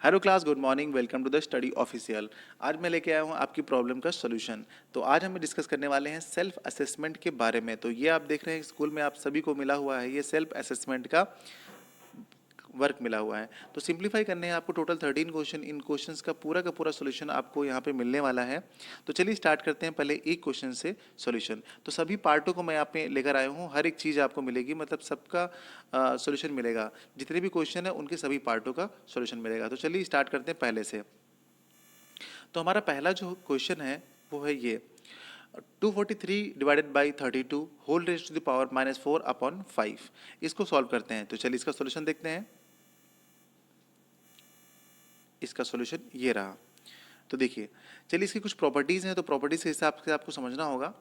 Hello class, good morning. Welcome to the study official. आज मैं लेके आया हूँ आपकी प्रॉब्लम का सॉल्यूशन। तो आज हम डिस्कस करने वाले हैं सेल्फ असेसमेंट के बारे में। तो ये आप देख रहे हैं स्कूल में आप सभी को मिला हुआ है, ये सेल्फ असेसमेंट का वर्क मिला हुआ है। तो सिंप्लीफाई करने हैं आपको टोटल 13 क्वेश्चन। इन क्वेश्चंस का पूरा सॉल्यूशन आपको यहाँ पे मिलने वाला है। तो चलिए स्टार्ट करते हैं पहले एक क्वेश्चन से सॉल्यूशन। तो सभी पार्टों को मैं यहाँ पे लेकर आया हूँ, हर एक चीज़ आपको मिलेगी, मतलब सबका सॉल्यूशन मिलेगा। जितने भी क्वेश्चन है उनके सभी पार्टों का सॉल्यूशन मिलेगा। तो चलिए स्टार्ट करते हैं पहले से। तो हमारा पहला जो क्वेश्चन है वो है ये, 243 divided by 32 whole raise to the power -4/5। इसको सॉल्व करते हैं। तो चलिए इसका सॉल्यूशन देखते हैं। इसका सॉल्यूशन ये रहा। तो देखिए, चलिए इसकी कुछ प्रॉपर्टीज़ हैं, तो प्रॉपर्टीज़ के हिसाब से आपको समझना होगा।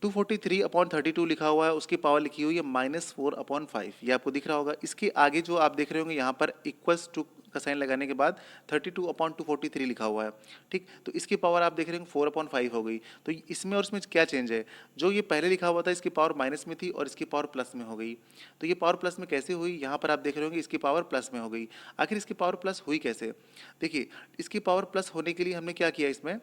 243/32 लिखा हुआ है, उसकी पावर लिखी हुई है -4/5। ये आपको दिख रहा होगा। इसके आगे जो आप देख रहे होंगे यहाँ पर इक्वल्स टू का साइन लगाने के बाद 32/243 लिखा हुआ है। ठीक, तो इसकी पावर आप देख रहे होंगे 4/5 हो गई। तो इसमें और इसमें क्या चेंज है? जो ये पहले लिखा हुआ था इसकी पावर माइनस में थी और इसकी पावर प्लस में हो गई। तो ये पावर प्लस में कैसे हुई? यहाँ पर आप देख रहे होंगे इसकी पावर प्लस में हो गई। आखिर इसकी पावर प्लस हुई कैसे? देखिए, इसकी पावर प्लस होने के लिए हमने क्या किया, इसमें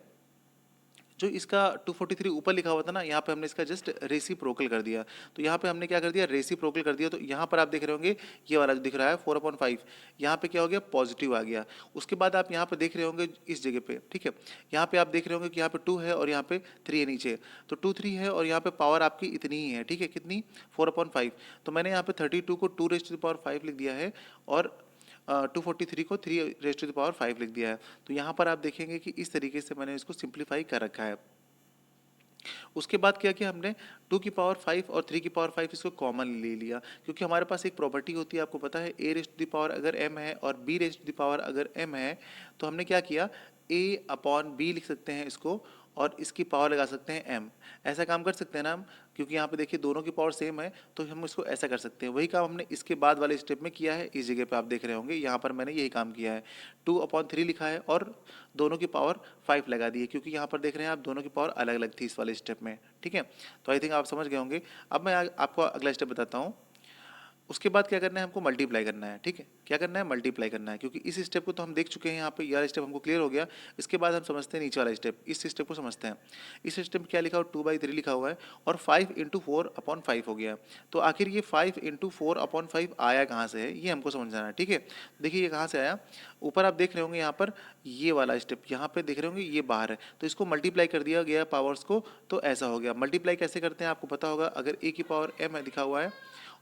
जो इसका 243 ऊपर लिखा हुआ था ना, यहाँ पे हमने इसका जस्ट रेसिप्रोकल कर दिया। तो यहाँ पे हमने क्या कर दिया, रेसिप्रोकल कर दिया। तो यहाँ पर आप देख रहे होंगे ये वाला जो दिख रहा है 4/5, यहाँ पे क्या हो गया, पॉजिटिव आ गया। उसके बाद आप यहाँ पे देख रहे होंगे इस जगह पे, ठीक है, यहाँ पे आप देख रहे होंगे कि यहाँ पे 2 है और यहाँ पे 3 है नीचे। तो 2 3 है और यहाँ पे पावर आपकी इतनी ही है, ठीक है, कितनी, 4/5। तो मैंने यहाँ पे 32 को 2 raised to the power 5 लिख दिया है और 243 को 3 raised to the power 5 लिख दिया है। तो यहाँ पर आप देखेंगे कि इस तरीके से मैंने इसको सिंप्लीफाई कर रखा है। उसके बाद क्या किया हमने, 2 की पावर 5 और 3 की पावर 5 इसको कॉमन ले लिया, क्योंकि हमारे पास एक प्रॉपर्टी होती है, आपको पता है, a raised to the power अगर m है और b raised to the power अगर m है, तो हमने क्या किया, a/b लिख सकते हैं इसको और इसकी पावर लगा सकते हैं m। ऐसा काम कर सकते हैं ना हम, क्योंकि यहाँ पे देखिए दोनों की पावर सेम है, तो हम इसको ऐसा कर सकते हैं। वही काम हमने इसके बाद वाले स्टेप में किया है। इस जगह पे आप देख रहे होंगे यहाँ पर मैंने यही काम किया है, 2/3 लिखा है और दोनों की पावर 5 लगा दी है, क्योंकि यहाँ पर देख रहे हैं आप दोनों की पावर अलग अलग थी इस वाले स्टेप में। ठीक है, तो आई थिंक आप समझ गए होंगे। अब मैं आपको अगला स्टेप बताता हूँ। उसके बाद क्या करना है, हमको मल्टीप्लाई करना है। ठीक है, क्या करना है, मल्टीप्लाई करना है, क्योंकि इस स्टेप को तो हम देख चुके हैं, यहाँ पे यह स्टेप हमको क्लियर हो गया। इसके बाद हम समझते हैं नीचे वाला स्टेप, इस स्टेप को समझते हैं। इस स्टेप में क्या लिखा हुआ, 2/3 लिखा हुआ है और 5 × 4/5 हो गया। तो आखिर ये 5 × 4/5 आया कहाँ से है, ये हमको समझना है। ठीक है, देखिए ये कहाँ से आया, ऊपर आप देख रहे होंगे यहाँ पर ये वाला स्टेप, यहाँ पे देख रहे होंगे ये बाहर है, तो इसको मल्टीप्लाई कर दिया गया पावर्स को, तो ऐसा हो गया। मल्टीप्लाई कैसे करते हैं आपको पता होगा, अगर a की पावर m है दिखा हुआ है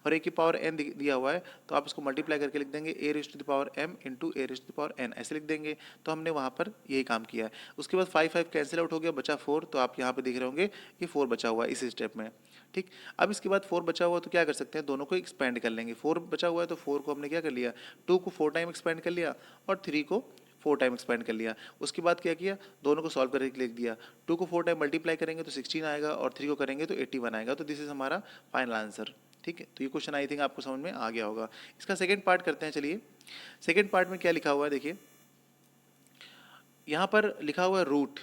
और a की पावर n दिया हुआ है, तो आप इसको मल्टीप्लाई करके लिख देंगे a⁻m इंटू a⁻n, ऐसे लिख देंगे। तो हमने वहाँ पर यही काम किया है। उसके बाद 5 कैंसिल आउट हो गया, बचा 4। तो आप यहाँ पे देख रहे होंगे ये 4 बचा हुआ है इस स्टेप में। ठीक, अब इसके बाद 4 बचा हुआ, तो क्या कर सकते हैं, दोनों को एक्सपेंड कर लेंगे। 4 बचा हुआ है तो 4 को हमने क्या कर लिया, 2 को 4 टाइम एक्सपेंड कर लिया और 3 को 4 टाइम एक्सपेंड कर लिया। उसके बाद क्या किया, दोनों को सॉल्व करके लिख दिया। 2 को 4 टाइम मल्टीप्लाई करेंगे तो 16 आएगा और 3 को करेंगे तो 81 आएगा। तो दिस इज हमारा फाइनल आंसर। ठीक है, तो ये क्वेश्चन आई थिंक आपको समझ में आ गया होगा। इसका सेकंड पार्ट करते हैं। चलिए, सेकंड पार्ट में क्या लिखा हुआ है, देखिए यहाँ पर लिखा हुआ है रूट।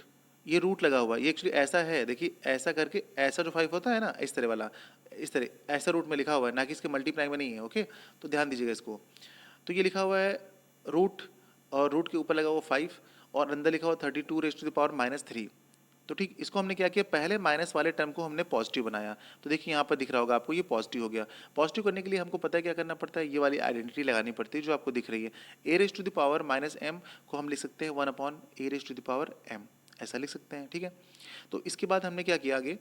ये रूट लगा हुआ है, ये एक्चुअली ऐसा है, देखिए ऐसा करके, ऐसा जो 5 होता है ना, इस तरह वाला, इस तरह ऐसा रूट में लिखा हुआ है, ना कि इसके मल्टीप्लाई में नहीं है। ओके, तो ध्यान दीजिएगा इसको। तो ये लिखा हुआ है रूट और रूट के ऊपर लगा हुआ 5 और अंदर लिखा हुआ 32 raised to the power -3। तो ठीक, इसको हमने क्या किया, पहले माइनस वाले टर्म को हमने पॉजिटिव बनाया। तो देखिए यहाँ पर दिख रहा होगा आपको, ये पॉजिटिव हो गया। पॉजिटिव करने के लिए हमको पता है क्या करना पड़ता है, ये वाली आइडेंटिटी लगानी पड़ती है जो आपको दिख रही है। a⁻m को हम लिख सकते हैं 1/a⁻m, ऐसा लिख सकते हैं। ठीक है, तो इसके बाद हमने क्या किया आगे,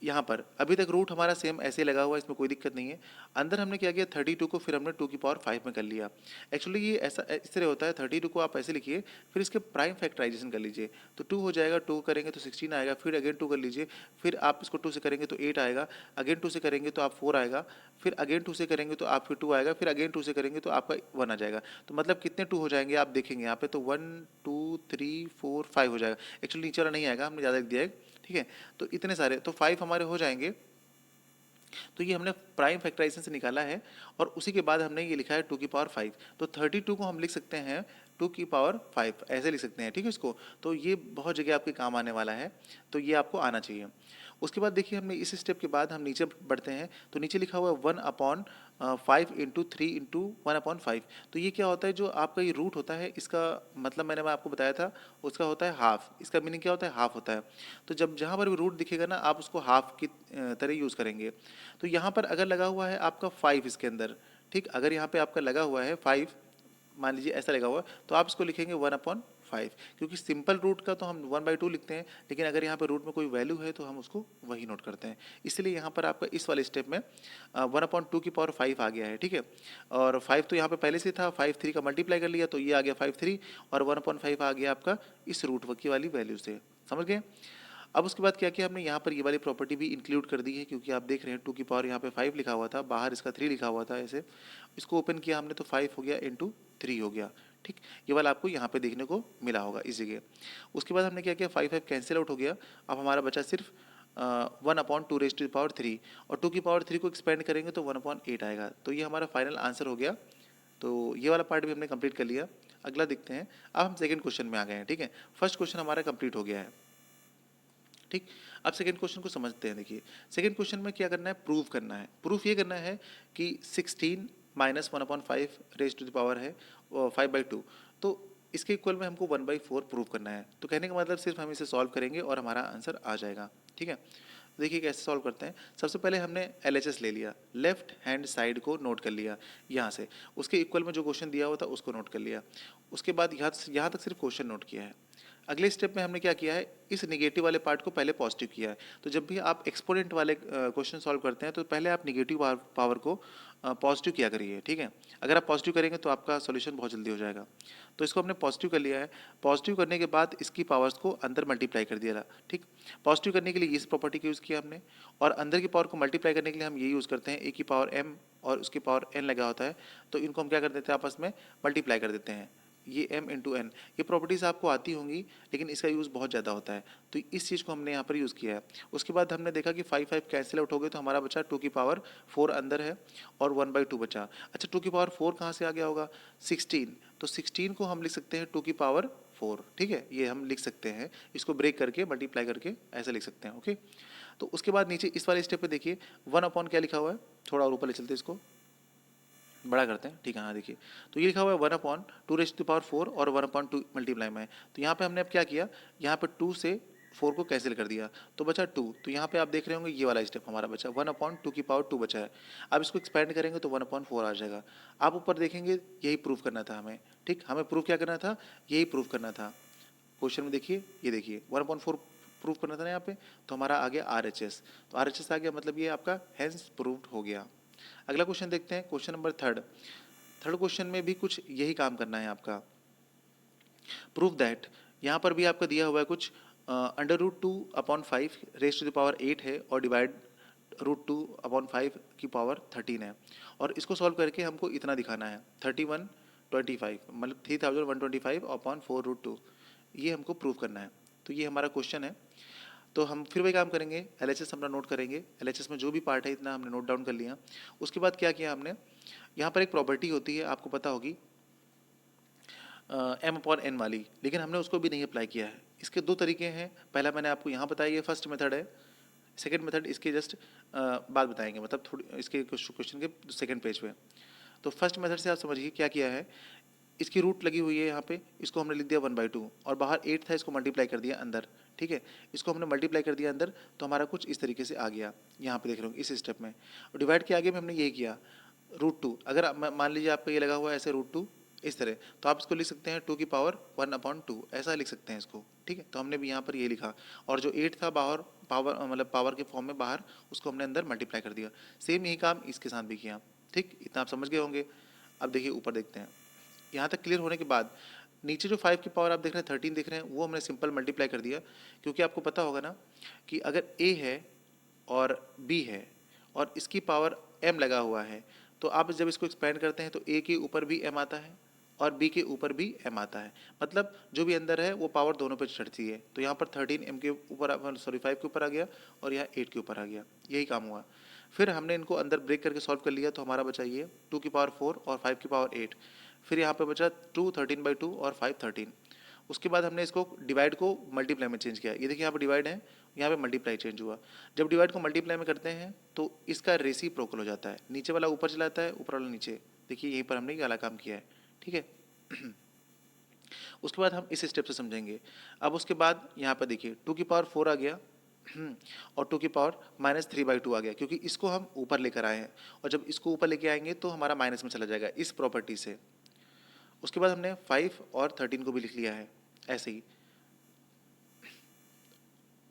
यहाँ पर अभी तक रूट हमारा सेम ऐसे लगा हुआ है, इसमें कोई दिक्कत नहीं है। अंदर हमने क्या किया, 32 को फिर हमने 2 की पावर 5 में कर लिया। एक्चुअली ये ऐसा इस तरह होता है, 32 को आप ऐसे लिखिए, फिर इसके प्राइम फैक्टराइजेशन कर लीजिए, तो 2 हो जाएगा, 2 करेंगे तो 16 आएगा, फिर अगेन 2 कर लीजिए, फिर आप इसको 2 से करेंगे तो 8 आएगा, अगेन 2 से करेंगे तो आप 4 आएगा, फिर अगेन 2 से करेंगे तो आप फिर 2 आएगा, फिर अगेन 2 से करेंगे तो आपका 1 आ जाएगा। तो मतलब कितने 2 हो जाएंगे आप देखेंगे यहाँ पे, तो 1 2 3 4 5 हो जाएगा। एक्चुअली नीचे वाला नहीं आएगा, हमने ज़्यादा लिख दिया है। ठीक है, तो इतने सारे, तो 5 हमारे हो जाएंगे। तो ये हमने प्राइम फैक्टराइजेशन से निकाला है और उसी के बाद हमने ये लिखा है 2 की पावर 5। तो 32 को हम लिख सकते हैं 2 की पावर 5, ऐसे लिख सकते हैं। ठीक है, इसको तो ये बहुत जगह आपके काम आने वाला है, तो ये आपको आना चाहिए। उसके बाद देखिए हमने इस स्टेप के बाद हम नीचे बढ़ते हैं, तो नीचे लिखा हुआ है 1/5 इंटू 3 इंटू 1/5। तो ये क्या होता है, जो आपका ये रूट होता है इसका मतलब मैं आपको बताया था, उसका होता है हाफ। इसका मीनिंग क्या होता है, हाफ होता है। तो जब जहाँ पर भी रूट दिखेगा ना, आप उसको हाफ की तरह यूज़ करेंगे। तो यहाँ पर अगर लगा हुआ है आपका 5 इसके अंदर, ठीक, अगर यहाँ पे आपका लगा हुआ है 5, मान लीजिए ऐसा लगा हुआ है, तो आप इसको लिखेंगे 1/5, क्योंकि सिंपल रूट का तो हम 1/2 लिखते हैं, लेकिन अगर यहाँ पे रूट में कोई वैल्यू है तो हम उसको वही नोट करते हैं। इसलिए यहाँ पर आपका इस वाले स्टेप में 1/2 आ गया है, ठीक है। और 5 तो यहाँ पे पहले से था, 5 3 का मल्टीप्लाई कर लिया तो ये आ गया 5 3, और 1/5 आ गया आपका इस रूट की वाली वैल्यू से। समझ गए। अब उसके बाद क्या किया हमने, यहाँ पर ये वाली प्रॉपर्टी भी इंक्लूड कर दी है, क्योंकि आप देख रहे हैं 2 की पावर यहाँ पे 5 लिखा हुआ था, बाहर इसका 3 लिखा हुआ था ऐसे। इसको ओपन किया हमने तो 5 हो गया इंटू 3 हो गया, ठीक। ये वाला आपको यहाँ पे देखने को मिला होगा इस जगह। उसके बाद हमने क्या किया, 5 5 कैंसिल आउट हो गया। अब हमारा बचा सिर्फ 1/2 और 2 की पावर 3 को एक्सपेंड करेंगे तो 1/8 आएगा। तो ये हमारा फाइनल आंसर हो गया। तो ये वाला पार्ट भी हमने कंप्लीट कर लिया। अगला देखते हैं। अब हम सेकंड क्वेश्चन में आ गए हैं, ठीक है। फर्स्ट क्वेश्चन हमारा कंप्लीट हो गया है, ठीक। अब सेकंड क्वेश्चन को समझते हैं। देखिए सेकंड क्वेश्चन में क्या करना है, प्रूव करना है। प्रूफ ये करना है कि 16 minus 1/5 raise to the power है 5/2, तो इसके इक्वल में हमको 1/4 प्रूव करना है। तो कहने का मतलब सिर्फ हम इसे सॉल्व करेंगे और हमारा आंसर आ जाएगा, ठीक है। देखिए कैसे सॉल्व करते हैं। सबसे पहले हमने LHS ले लिया, लेफ्ट हैंड साइड को नोट कर लिया यहाँ से, उसके इक्वल में जो क्वेश्चन दिया हुआ था उसको नोट कर लिया। उसके बाद यहाँ तक सिर्फ क्वेश्चन नोट किया है। अगले स्टेप में हमने क्या किया है, इस निगेटिव वाले पार्ट को पहले पॉजिटिव किया है। तो जब भी आप एक्सपोनेंट वाले क्वेश्चन सॉल्व करते हैं तो पहले आप निगेटिव पावर को पॉजिटिव किया करिए, ठीक है। अगर आप पॉजिटिव करेंगे तो आपका सॉल्यूशन बहुत जल्दी हो जाएगा। तो इसको हमने पॉजिटिव कर लिया है। पॉजिटिव करने के बाद इसकी पावर्स को अंदर मल्टीप्लाई कर दिया, ठीक। पॉजिटिव करने के लिए इस प्रॉपर्टी का यूज़ किया हमने, और अंदर की पावर को मल्टीप्लाई करने के लिए हम ये यूज़ करते हैं, a की पावर m और उसकी पावर n लगा होता है, तो इनको हम क्या कर देते हैं, आपस में मल्टीप्लाई कर देते हैं, ये m इंटू एन। ये प्रॉपर्टीज़ आपको आती होंगी, लेकिन इसका यूज़ बहुत ज़्यादा होता है, तो इस चीज़ को हमने यहाँ पर यूज़ किया है। उसके बाद हमने देखा कि 5 5 कैंसिल आउट हो गए, तो हमारा बचा 2 की पावर 4 अंदर है और 1/2 बचा। अच्छा 2 की पावर 4 कहाँ से आ गया होगा, 16, तो 16 को हम लिख सकते हैं 2 की पावर 4, ठीक है। ये हम लिख सकते हैं, इसको ब्रेक करके मल्टीप्लाई करके ऐसा लिख सकते हैं, ओके। तो उसके बाद नीचे इस वाले स्टेप पे देखिए 1 अपॉन क्या लिखा हुआ है, थोड़ा और ऊपर ले चलते हैं, इसको बड़ा करते हैं, ठीक है। हाँ देखिए, तो ये लिखा हुआ है 1/2 और 1/2 मल्टीप्लाई में है। तो यहाँ पे हमने अब क्या किया, यहाँ पे 2 से 4 को कैंसिल कर दिया तो बचा 2। तो यहाँ पे आप देख रहे होंगे ये वाला स्टेप हमारा बचा, 1/2 बचा है। अब इसको एक्सपेंड करेंगे तो 1/4 आ जाएगा। आप ऊपर देखेंगे, यही प्रूफ करना था हमें, ठीक। हमें प्रूफ क्या करना था, यही प्रूफ करना था। क्वेश्चन में देखिए, ये देखिए 1/4 प्रूफ करना था ना यहाँ पे, तो हमारा आ गया RHS। तो RHS आ गया, मतलब ये आपका हैंस प्रूव्ड हो गया। अगला क्वेश्चन देखते हैं, question number third. Third question में भी कुछ यही काम करना है आपका। प्रूव दैट, यहाँ पर भी आपका दिया हुआ है कुछ √2/5 रेज टू द पावर 8 है और डिवाइड √2/5 की पावर 13 है, और इसको सॉल्व करके हमको इतना दिखाना है 3125, मतलब 3125/4 √2, ये हमको प्रूव करना है। तो ये हमारा क्वेश्चन है। तो हम फिर वही काम करेंगे, LHS अपना नोट करेंगे, LHS में जो भी पार्ट है इतना हमने नोट डाउन कर लिया। उसके बाद क्या किया हमने, यहाँ पर एक प्रॉपर्टी होती है, आपको पता होगी, M/n वाली, लेकिन हमने उसको भी नहीं अप्लाई किया है। इसके दो तरीके हैं, पहला मैंने आपको यहाँ बताया, ये फर्स्ट मेथड है। सेकंड मेथड इसके जस्ट बाद बताएंगे, मतलब थोड़ी इसके क्वेश्चन के सेकंड पेज पे। तो फर्स्ट मेथड से आप समझिए क्या किया है, इसकी रूट लगी हुई है यहाँ पे, इसको हमने लिख दिया 1/2 और बाहर 8 था, इसको मल्टीप्लाई कर दिया अंदर, ठीक है। इसको हमने मल्टीप्लाई कर दिया अंदर, तो हमारा कुछ इस तरीके से आ गया, यहाँ पे देख रहे हो इस स्टेप में। और डिवाइड के आगे में हमने यही किया √2। अगर मान लीजिए आपका ये लगा हुआ है ऐसे √2 इस तरह, तो आप इसको लिख सकते हैं 2 की पावर 1/2, ऐसा लिख सकते हैं इसको, ठीक है। तो हमने भी यहाँ पर ये लिखा, और जो 8 था बाहर पावर, मतलब पावर के फॉर्म में बाहर, उसको हमने अंदर मल्टीप्लाई कर दिया। सेम यही काम इसके साथ भी किया, ठीक। इतना आप समझ गए होंगे। अब देखिए ऊपर देखते हैं। यहाँ तक क्लियर होने के बाद नीचे जो 5 की पावर आप देख रहे हैं 13 देख रहे हैं, वो हमने सिंपल मल्टीप्लाई कर दिया, क्योंकि आपको पता होगा ना कि अगर A है और B है और इसकी पावर M लगा हुआ है, तो आप जब इसको एक्सपेंड करते हैं तो A के ऊपर भी M आता है और B के ऊपर भी M आता है, मतलब जो भी अंदर है वो पावर दोनों पे चढ़ती है। तो यहाँ पर 13 M के ऊपर, सॉरी 5 के ऊपर आ गया और यहाँ 8 के ऊपर आ गया, यही काम हुआ। फिर हमने इनको अंदर ब्रेक करके सॉल्व कर लिया, तो हमारा बचा ये 2 की पावर 4 और 5 की पावर 8। फिर यहाँ पे बचा 2 13/2 और 5 13। उसके बाद हमने इसको डिवाइड को मल्टीप्लाई में चेंज किया। ये देखिए यहाँ पर डिवाइड है, यहाँ पे मल्टीप्लाई चेंज हुआ। जब डिवाइड को मल्टीप्लाई में करते हैं तो इसका रेसिप्रोकल हो जाता है, नीचे वाला ऊपर चला जाता है, ऊपर वाला नीचे। देखिए यहीं पर हमने ये वाला काम किया है, ठीक है। उसके बाद हम इस स्टेप से समझेंगे। अब उसके बाद यहाँ पर देखिए 2 की पावर 4 आ गया और 2 की पावर -3/2 आ गया, क्योंकि इसको हम ऊपर लेकर आए हैं, और जब इसको ऊपर लेके आएंगे तो हमारा माइनस में चला जाएगा इस प्रॉपर्टी से। उसके बाद हमने 5 और 13 को भी लिख लिया है ऐसे ही,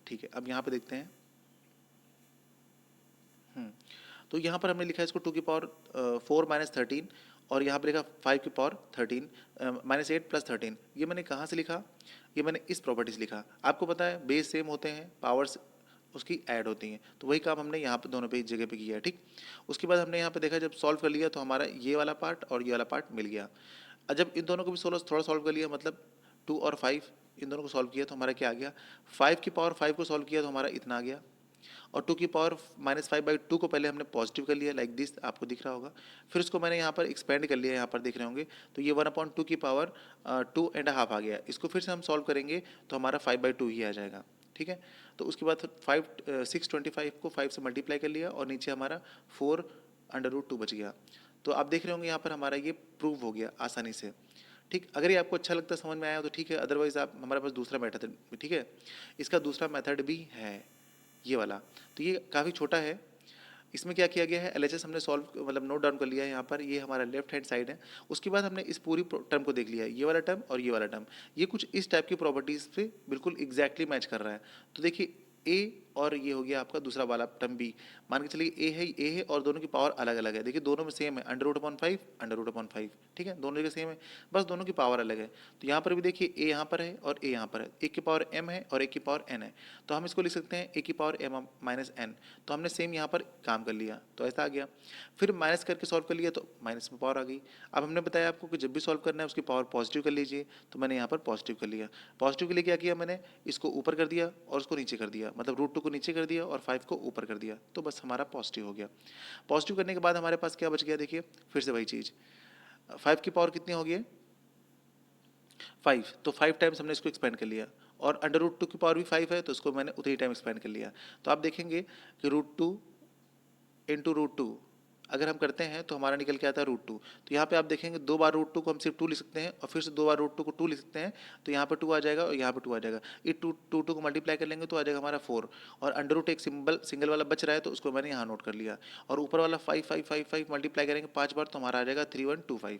ठीक है। अब यहाँ पे देखते हैं, तो यहाँ पर हमने लिखा है इसको 2 की पावर 4 - 13, और यहाँ पर लिखा 5 की पावर 13 -8 + 13। ये मैंने कहाँ से लिखा? ये मैंने इस प्रॉपर्टी से लिखा। आपको पता है बेस सेम होते हैं, पावर्स उसकी ऐड होती हैं, तो वही काम हमने यहाँ पे दोनों पे इस जगह पे किया है, ठीक। उसके बाद हमने यहाँ पे देखा, जब सॉल्व कर लिया तो हमारा ये वाला पार्ट और ये वाला पार्ट मिल गया। जब इन दोनों को भी थोड़ा सॉल्व कर लिया, मतलब 2 और 5 इन दोनों को सॉल्व किया तो हमारा क्या आ गया, 5 की पावर 5 को सॉल्व किया तो हमारा इतना आ गया, और 2 की पावर -5/2 को पहले हमने पॉजिटिव कर लिया, लाइक दिस, आपको दिख रहा होगा। फिर उसको मैंने यहाँ पर एक्सपेंड कर लिया, यहाँ पर देख रहे होंगे, तो ये 1/2 की पावर 2.5 आ गया। इसको फिर से हम सॉल्व करेंगे तो हमारा 5/2 ही आ जाएगा, ठीक है। तो उसके बाद 625 को 5 से मल्टीप्लाई कर लिया, और नीचे हमारा 4/2 बच गया। तो आप देख रहे होंगे यहाँ पर हमारा ये प्रूव हो गया आसानी से, ठीक। अगर ये आपको अच्छा लगता है, समझ में आया तो ठीक है, अदरवाइज आप हमारे पास दूसरा मेथड, ठीक है, इसका दूसरा मेथड भी है ये वाला। तो ये काफ़ी छोटा है। इसमें क्या किया गया है, एलएचएस हमने सॉल्व मतलब नोट डाउन कर लिया है यहाँ पर, ये हमारा लेफ्ट हैंड साइड है। उसके बाद हमने इस पूरी टर्म को देख लिया है, ये वाला टर्म और ये वाला टर्म, ये कुछ इस टाइप की प्रॉपर्टीज़ पे बिल्कुल एग्जैक्टली मैच कर रहा है। तो देखिए ए और ये हो गया आपका दूसरा वाला टर्म बी, मान के चलिए ए है और दोनों की पावर अलग अलग है। देखिए दोनों में सेम है, √5 √5, ठीक है, दोनों जगह सेम है, बस दोनों की पावर अलग है। तो यहाँ पर भी देखिए ए यहाँ पर है और ए यहाँ पर है, एक की पावर m है और एक की पावर n है, तो हम इसको लिख सकते हैं ए की पावर m - n। तो हमने सेम यहाँ पर काम कर लिया, तो ऐसा आ गया। फिर माइनस करके सॉल्व कर लिया तो माइनस में पावर आ गई। अब हमने बताया आपको कि जब भी सॉल्व करना है उसकी पावर पॉजिटिव कर लीजिए, तो मैंने यहाँ पर पॉजिटिव कर लिया। पॉजिटिव के लिए क्या किया मैंने, इसको ऊपर कर दिया और उसको नीचे कर दिया, मतलब √2 को नीचे कर दिया और 5 को ऊपर कर दिया, तो बस हमारा पॉजिटिव हो गया। पॉजिटिव करने के बाद हमारे पास क्या बच गया, देखिए फिर से वही चीज़, 5 की पावर कितनी होगी, 5, तो 5 टाइम्स हमने इसको एक्सपेंड कर लिया, और √2 की पावर भी 5 है तो इसको मैंने उतनी टाइम एक्सपेंड कर लिया। तो आप देखेंगे कि √2 × √2 अगर हम करते हैं तो हमारा निकल के आता है √2। तो यहाँ पे आप देखेंगे 2 बार √2 को हम सिर्फ 2 लिख सकते हैं, और फिर से 2 बार √2 को 2 लिख सकते हैं, तो यहाँ पर 2 आ जाएगा और यहाँ पर 2 आ जाएगा। ये 2 को मल्टीप्लाई कर लेंगे तो आ जाएगा हमारा 4, और √, एक सिंगल वाला बच रहा है तो उसको मैंने यहाँ नोट कर लिया, और ऊपर वाला 5 5 5 5 मल्टीप्लाई करेंगे 5 बार तो हमारा आ जाएगा 3125।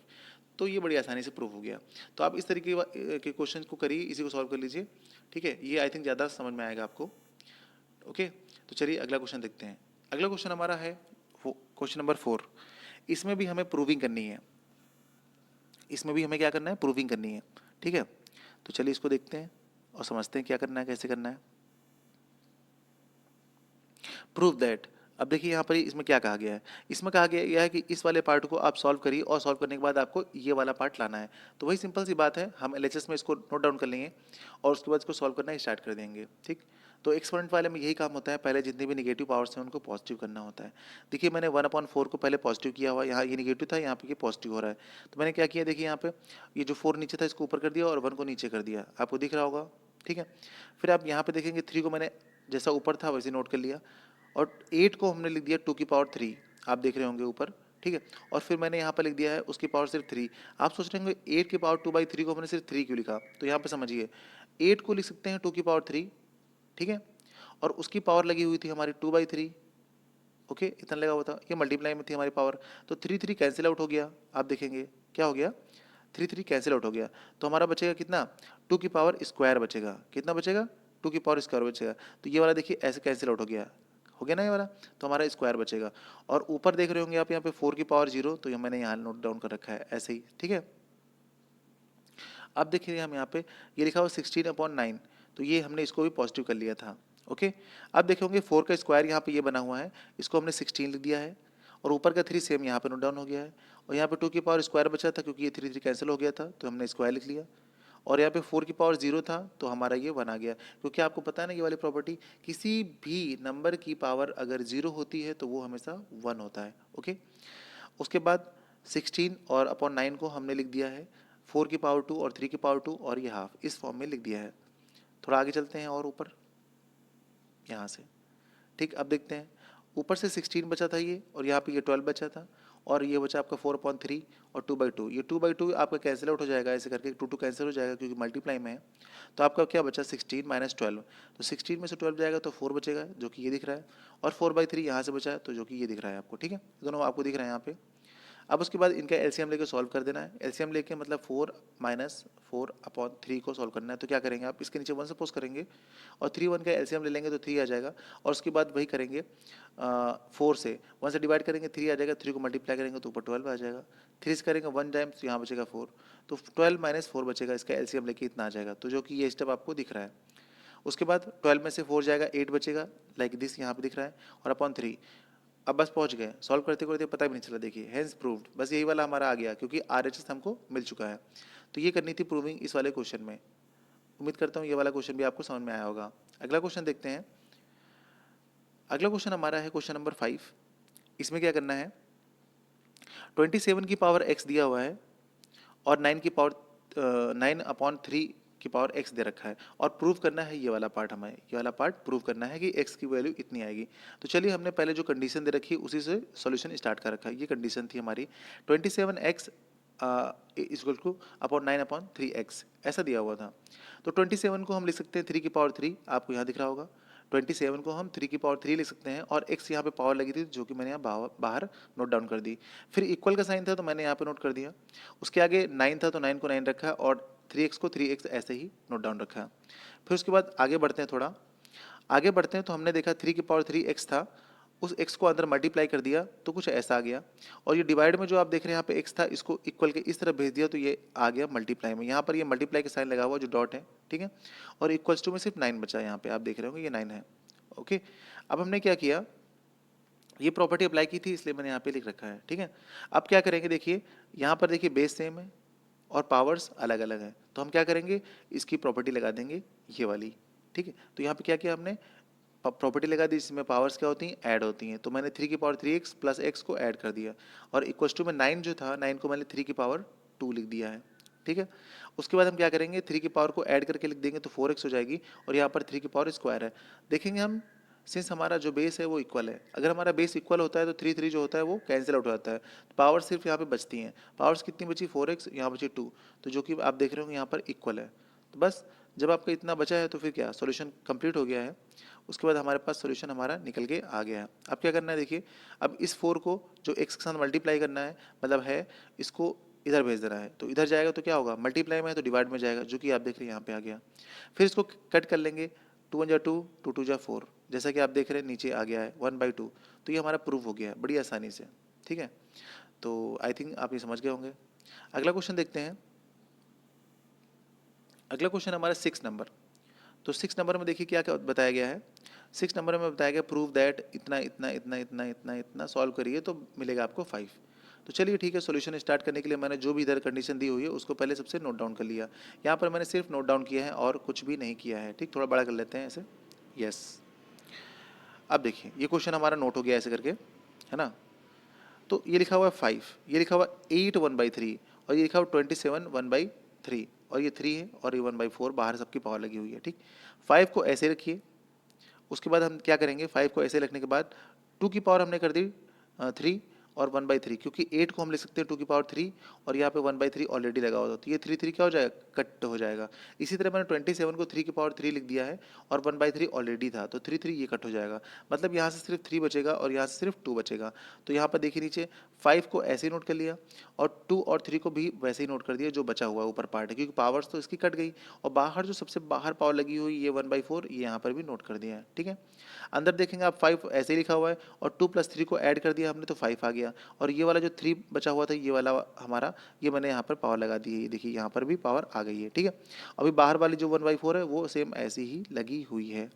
तो ये बड़ी आसानी से प्रूव हो गया। तो आप इस तरीके के क्वेश्चन को करिए, इसी को सॉल्व कर लीजिए, ठीक है। ये आई थिंक ज़्यादा समझ में आएगा आपको, ओके। तो चलिए अगला क्वेश्चन देखते हैं। अगला क्वेश्चन हमारा है क्वेश्चन नंबर 4। इसमें भी हमें प्रूविंग करनी है, इसमें भी हमें क्या करना है, प्रूविंग करनी है, ठीक है। तो चलिए इसको देखते हैं और समझते हैं क्या करना है, कैसे करना है। प्रूव दैट, अब देखिए यहाँ पर इसमें क्या कहा गया है, इसमें कहा गया यह है कि इस वाले पार्ट को आप सॉल्व करिए, और सॉल्व करने के बाद आपको ये वाला पार्ट लाना है। तो वही सिंपल सी बात है, हम एलएचएस में इसको नोट डाउन कर लेंगे और उसके बाद इसको सॉल्व करना स्टार्ट कर देंगे, ठीक। तो एक्सपोनेंट वाले में यही काम होता है, पहले जितनी भी निगेटिव पावर्स हैं उनको पॉजिटिव करना होता है। देखिए मैंने 1/4 को पहले पॉजिटिव किया हुआ, यहाँ ये निगेटिव था, यहाँ पे ये पॉजिटिव हो रहा है। तो मैंने क्या किया, देखिए यहाँ पे ये जो 4 नीचे था इसको ऊपर कर दिया और 1 को नीचे कर दिया, आपको दिख रहा होगा, ठीक है। फिर आप यहाँ पे देखेंगे 3 को मैंने जैसा ऊपर था वैसे नोट कर लिया, और 8 को हमने लिख दिया 2 की पावर 3, आप देख रहे होंगे ऊपर, ठीक है। और फिर मैंने यहाँ पर लिख दिया है उसकी पावर सिर्फ 3। आप सोच रहे होंगे 8 की पावर 2/3 को हमने सिर्फ 3 क्यों लिखा, तो यहाँ पर समझिए 8 को लिख सकते हैं 2 की पावर 3, ठीक है, और उसकी पावर लगी हुई थी हमारी 2/3, ओके, इतना लगा हुआ था, ये मल्टीप्लाई में थी हमारी पावर, तो 3 कैंसिल आउट हो गया, आप देखेंगे क्या हो गया, 3 कैंसिल आउट हो गया, तो हमारा बचेगा कितना, 2 की पावर स्क्वायर बचेगा, कितना बचेगा, 2 की पावर स्क्वायर बचेगा। तो ये वाला देखिए ऐसे कैंसिल आउट हो गया ना ये वाला, तो हमारा स्क्वायर बचेगा। और ऊपर देख रहे होंगे आप यहाँ पे 4 की पावर 0, तो ये मैंने यहाँ नोट डाउन कर रखा है ऐसे ही, ठीक है। अब देखिए हम यहाँ पे ये लिखा हुआ 16/9, तो ये हमने इसको भी पॉजिटिव कर लिया था, ओके। अब देखे होंगे 4 का स्क्वायर यहाँ पे ये बना हुआ है, इसको हमने 16 लिख दिया है, और ऊपर का 3 सेम यहाँ पे नोट डाउन हो गया है, और यहाँ पे 2 की पावर स्क्वायर बचा था क्योंकि ये 3 कैंसिल हो गया था तो हमने स्क्वायर लिख लिया, और यहाँ पे 4 की पावर 0 था तो हमारा ये 1 आ गया, क्योंकि आपको पता है ना ये वाली प्रॉपर्टी, किसी भी नंबर की पावर अगर 0 होती है तो वो हमेशा 1 होता है, ओके। उसके बाद 16 और अपॉन 9 को हमने लिख दिया है 4 की पावर 2 और 3 की पावर 2 और ये हाफ, इस फॉर्म में लिख दिया है। थोड़ा आगे चलते हैं और ऊपर यहाँ से, ठीक। अब देखते हैं ऊपर से 16 बचा था ये, और यहाँ पे ये 12 बचा था, और ये बचा आपका 4/3 और 2/2। ये 2/2 आपका कैंसिल आउट हो जाएगा, ऐसे करके 2 कैंसिल हो जाएगा क्योंकि मल्टीप्लाई में है। तो आपका क्या बचा 16 माइनस 12, तो 16 में से 12 जाएगा तो 4 बचेगा जो कि ये दिख रहा है, और 4/3 यहाँ से बचा है तो जो कि ये दिख रहा है आपको, ठीक है। दोनों आपको दिख रहे हैं यहाँ पे। अब उसके बाद इनका एलसीएम लेके सॉल्व कर देना है। एलसीएम लेके मतलब 4 माइनस 4/3 को सॉल्व करना है। तो क्या करेंगे आप, इसके नीचे 1 सपोज करेंगे और 3 1 का एलसीएम ले लेंगे तो 3 आ जाएगा, और उसके बाद वही करेंगे 4 से 1 से डिवाइड करेंगे 3 आ जाएगा, 3 को मल्टीप्लाई करेंगे तो ऊपर 12 आ जाएगा, 3 से करेंगे 1 टाइम्स तो यहाँ बचेगा 4, तो 12 माइनस 4 बचेगा, इसका एलसीएम लेके इतना आ जाएगा, तो जो कि ये स्टेप आपको दिख रहा है। उसके बाद 12 में से 4 जाएगा 8 बचेगा, लाइक दिस यहाँ पे दिख रहा है, और अपॉन 3। अब बस पहुंच गए, सॉल्व करते करते पता भी नहीं चला, देखिए हैंस प्रूव्ड, बस यही वाला हमारा आ गया क्योंकि आरएचएस हमको मिल चुका है। तो ये करनी थी प्रूविंग इस वाले क्वेश्चन में। उम्मीद करता हूँ ये वाला क्वेश्चन भी आपको समझ में आया होगा। अगला क्वेश्चन देखते हैं। अगला क्वेश्चन हमारा है क्वेश्चन नंबर 5। इसमें क्या करना है, 27 की पावर x दिया हुआ है और 9/3 की पावर x दे रखा है, और प्रूव करना है ये वाला पार्ट, हमें ये वाला पार्ट प्रूव करना है कि x की वैल्यू इतनी आएगी। तो चलिए हमने पहले जो कंडीशन दे रखी है उसी से सॉल्यूशन स्टार्ट कर रखा है। ये कंडीशन थी हमारी 27x equal two upon 9/3x, ऐसा दिया हुआ था। तो 27 को हम लिख सकते हैं 3 की पावर 3, आपको यहाँ दिख रहा होगा। 27 को हम 3 की पावर 3 लिख सकते हैं, और x यहाँ पे पावर लगी थी जो कि मैंने यहाँ बाहर नोट डाउन कर दी। फिर इक्वल का साइन था तो मैंने यहाँ पे नोट कर दिया। उसके आगे 9 था तो 9 को 9 रखा, और 3x को 3x ऐसे ही नोट डाउन रखा। फिर उसके बाद आगे बढ़ते हैं, थोड़ा आगे बढ़ते हैं तो हमने देखा 3 की पावर 3x था, उस x को अंदर मल्टीप्लाई कर दिया तो कुछ ऐसा आ गया, और ये डिवाइड में जो आप देख रहे हैं यहाँ पे x था, इसको इक्वल के इस तरफ भेज दिया तो ये आ गया मल्टीप्लाई में। यहाँ पर ये मल्टीप्लाई का साइन लगा हुआ जो डॉट है, ठीक है, और इक्वल्स टू में सिर्फ 9 बचा, यहाँ पे आप देख रहे होंगे ये 9 है। ओके, अब हमने क्या किया, ये प्रॉपर्टी अप्लाई की थी इसलिए मैंने यहाँ पे लिख रखा है, ठीक है। अब क्या करेंगे, देखिए यहाँ पर देखिए बेस सेम है और पावर्स अलग अलग है, तो हम क्या करेंगे, इसकी प्रॉपर्टी लगा देंगे ये वाली, ठीक है। तो यहाँ पे क्या किया हमने, प्रॉपर्टी लगा दी, इसमें पावर्स क्या होती हैं, ऐड होती हैं। तो मैंने 3 की पावर 3x प्लस x को ऐड कर दिया, और इक्वल्स टू में 9 जो था, 9 को मैंने 3 की पावर 2 लिख दिया है, ठीक है। उसके बाद हम क्या करेंगे, 3 की पावर को ऐड करके लिख देंगे तो 4x हो जाएगी, और यहाँ पर 3 की पावर स्क्वायर है। देखेंगे हम, सिंस हमारा जो बेस है वो इक्वल है, अगर हमारा बेस इक्वल होता है तो 3 जो होता है वो कैंसिल आउट हो जाता है, पावर सिर्फ यहाँ पे बचती हैं। पावर्स कितनी बची, 4x, यहाँ बची 2, तो जो कि आप देख रहे होंगे यहाँ पर इक्वल है। तो बस जब आपका इतना बचा है तो फिर क्या, सॉल्यूशन कंप्लीट हो गया है। उसके बाद हमारे पास सॉल्यूशन हमारा निकल के आ गया है। अब क्या करना है, देखिए अब इस 4 को जो x के साथ मल्टीप्लाई करना है, मतलब है इसको इधर भेज देना है, तो इधर जाएगा तो क्या होगा, मल्टीप्लाई में है तो डिवाइड में जाएगा, जो कि आप देख रहे हैं यहाँ पे आ गया। फिर इसको कट कर लेंगे, 2 1 जा 2, 2 2 जा 4, जैसा कि आप देख रहे हैं नीचे आ गया है 1/2। तो ये हमारा प्रूफ हो गया है बड़ी आसानी से, ठीक है। तो आई थिंक आप ये समझ गए होंगे। अगला क्वेश्चन देखते हैं। अगला क्वेश्चन हमारा 6 नंबर। तो 6 नंबर में देखिए क्या क्या बताया गया है। 6 नंबर में बताया गया प्रूव दैट इतना इतना इतना इतना इतना इतना सॉल्व करिए तो मिलेगा आपको 5। तो चलिए ठीक है, सॉल्यूशन स्टार्ट करने के लिए मैंने जो भी इधर कंडीशन दी हुई है उसको पहले सबसे नोट डाउन कर लिया। यहाँ पर मैंने सिर्फ नोट डाउन किया है और कुछ भी नहीं किया है, ठीक। थोड़ा बड़ा कर लेते हैं ऐसे, यस। अब देखिए ये क्वेश्चन हमारा नोट हो गया ऐसे करके, है ना। तो ये लिखा हुआ है 5, ये लिखा हुआ 8 1/3, और ये लिखा हुआ 27 1/3, और ये 3 है, और ये 1/4 बाहर सबकी पावर लगी हुई है, ठीक। 5 को ऐसे रखिए। उसके बाद हम क्या करेंगे, 5 को ऐसे रखने के बाद 2 की पावर हमने कर दी 3 और 1/3, क्योंकि 8 को हम लिख सकते हैं 2 की पावर 3, और यहाँ पे 1/3 ऑलरेडी लगा हुआ था, तो ये 3 क्या हो जाएगा, कट हो जाएगा। इसी तरह मैंने 27 को 3 की पावर 3 लिख दिया है, और 1/3 ऑलरेडी था, तो 3 ये कट हो जाएगा, मतलब यहाँ से सिर्फ 3 बचेगा और यहाँ से सिर्फ 2 बचेगा। तो यहाँ पर देखिए नीचे 5 को ऐसे ही नोट कर लिया, और 2 और 3 को भी वैसे ही नोट कर दिया जो बचा हुआ ऊपर पार्ट है, क्योंकि पावर्स तो इसकी कट गई, और बाहर जो सबसे बाहर पावर लगी हुई ये 1/4 ये यहाँ पर भी नोट कर दिया है, ठीक है। अंदर देखेंगे आप 5 ऐसे ही लिखा हुआ है, और 2 + 3 को ऐड कर दिया हमने तो 5 आ गया, और ये वाला जो 3 बचा हुआ था ये वाला हमारा, ये मैंने यहाँ पर पावर लगा दी है, देखिए यहाँ पर भी पावर आ गई है, ठीक है। अभी बाहर वाली जो 1/4 है वो सेम ऐसी ही लगी हुई है।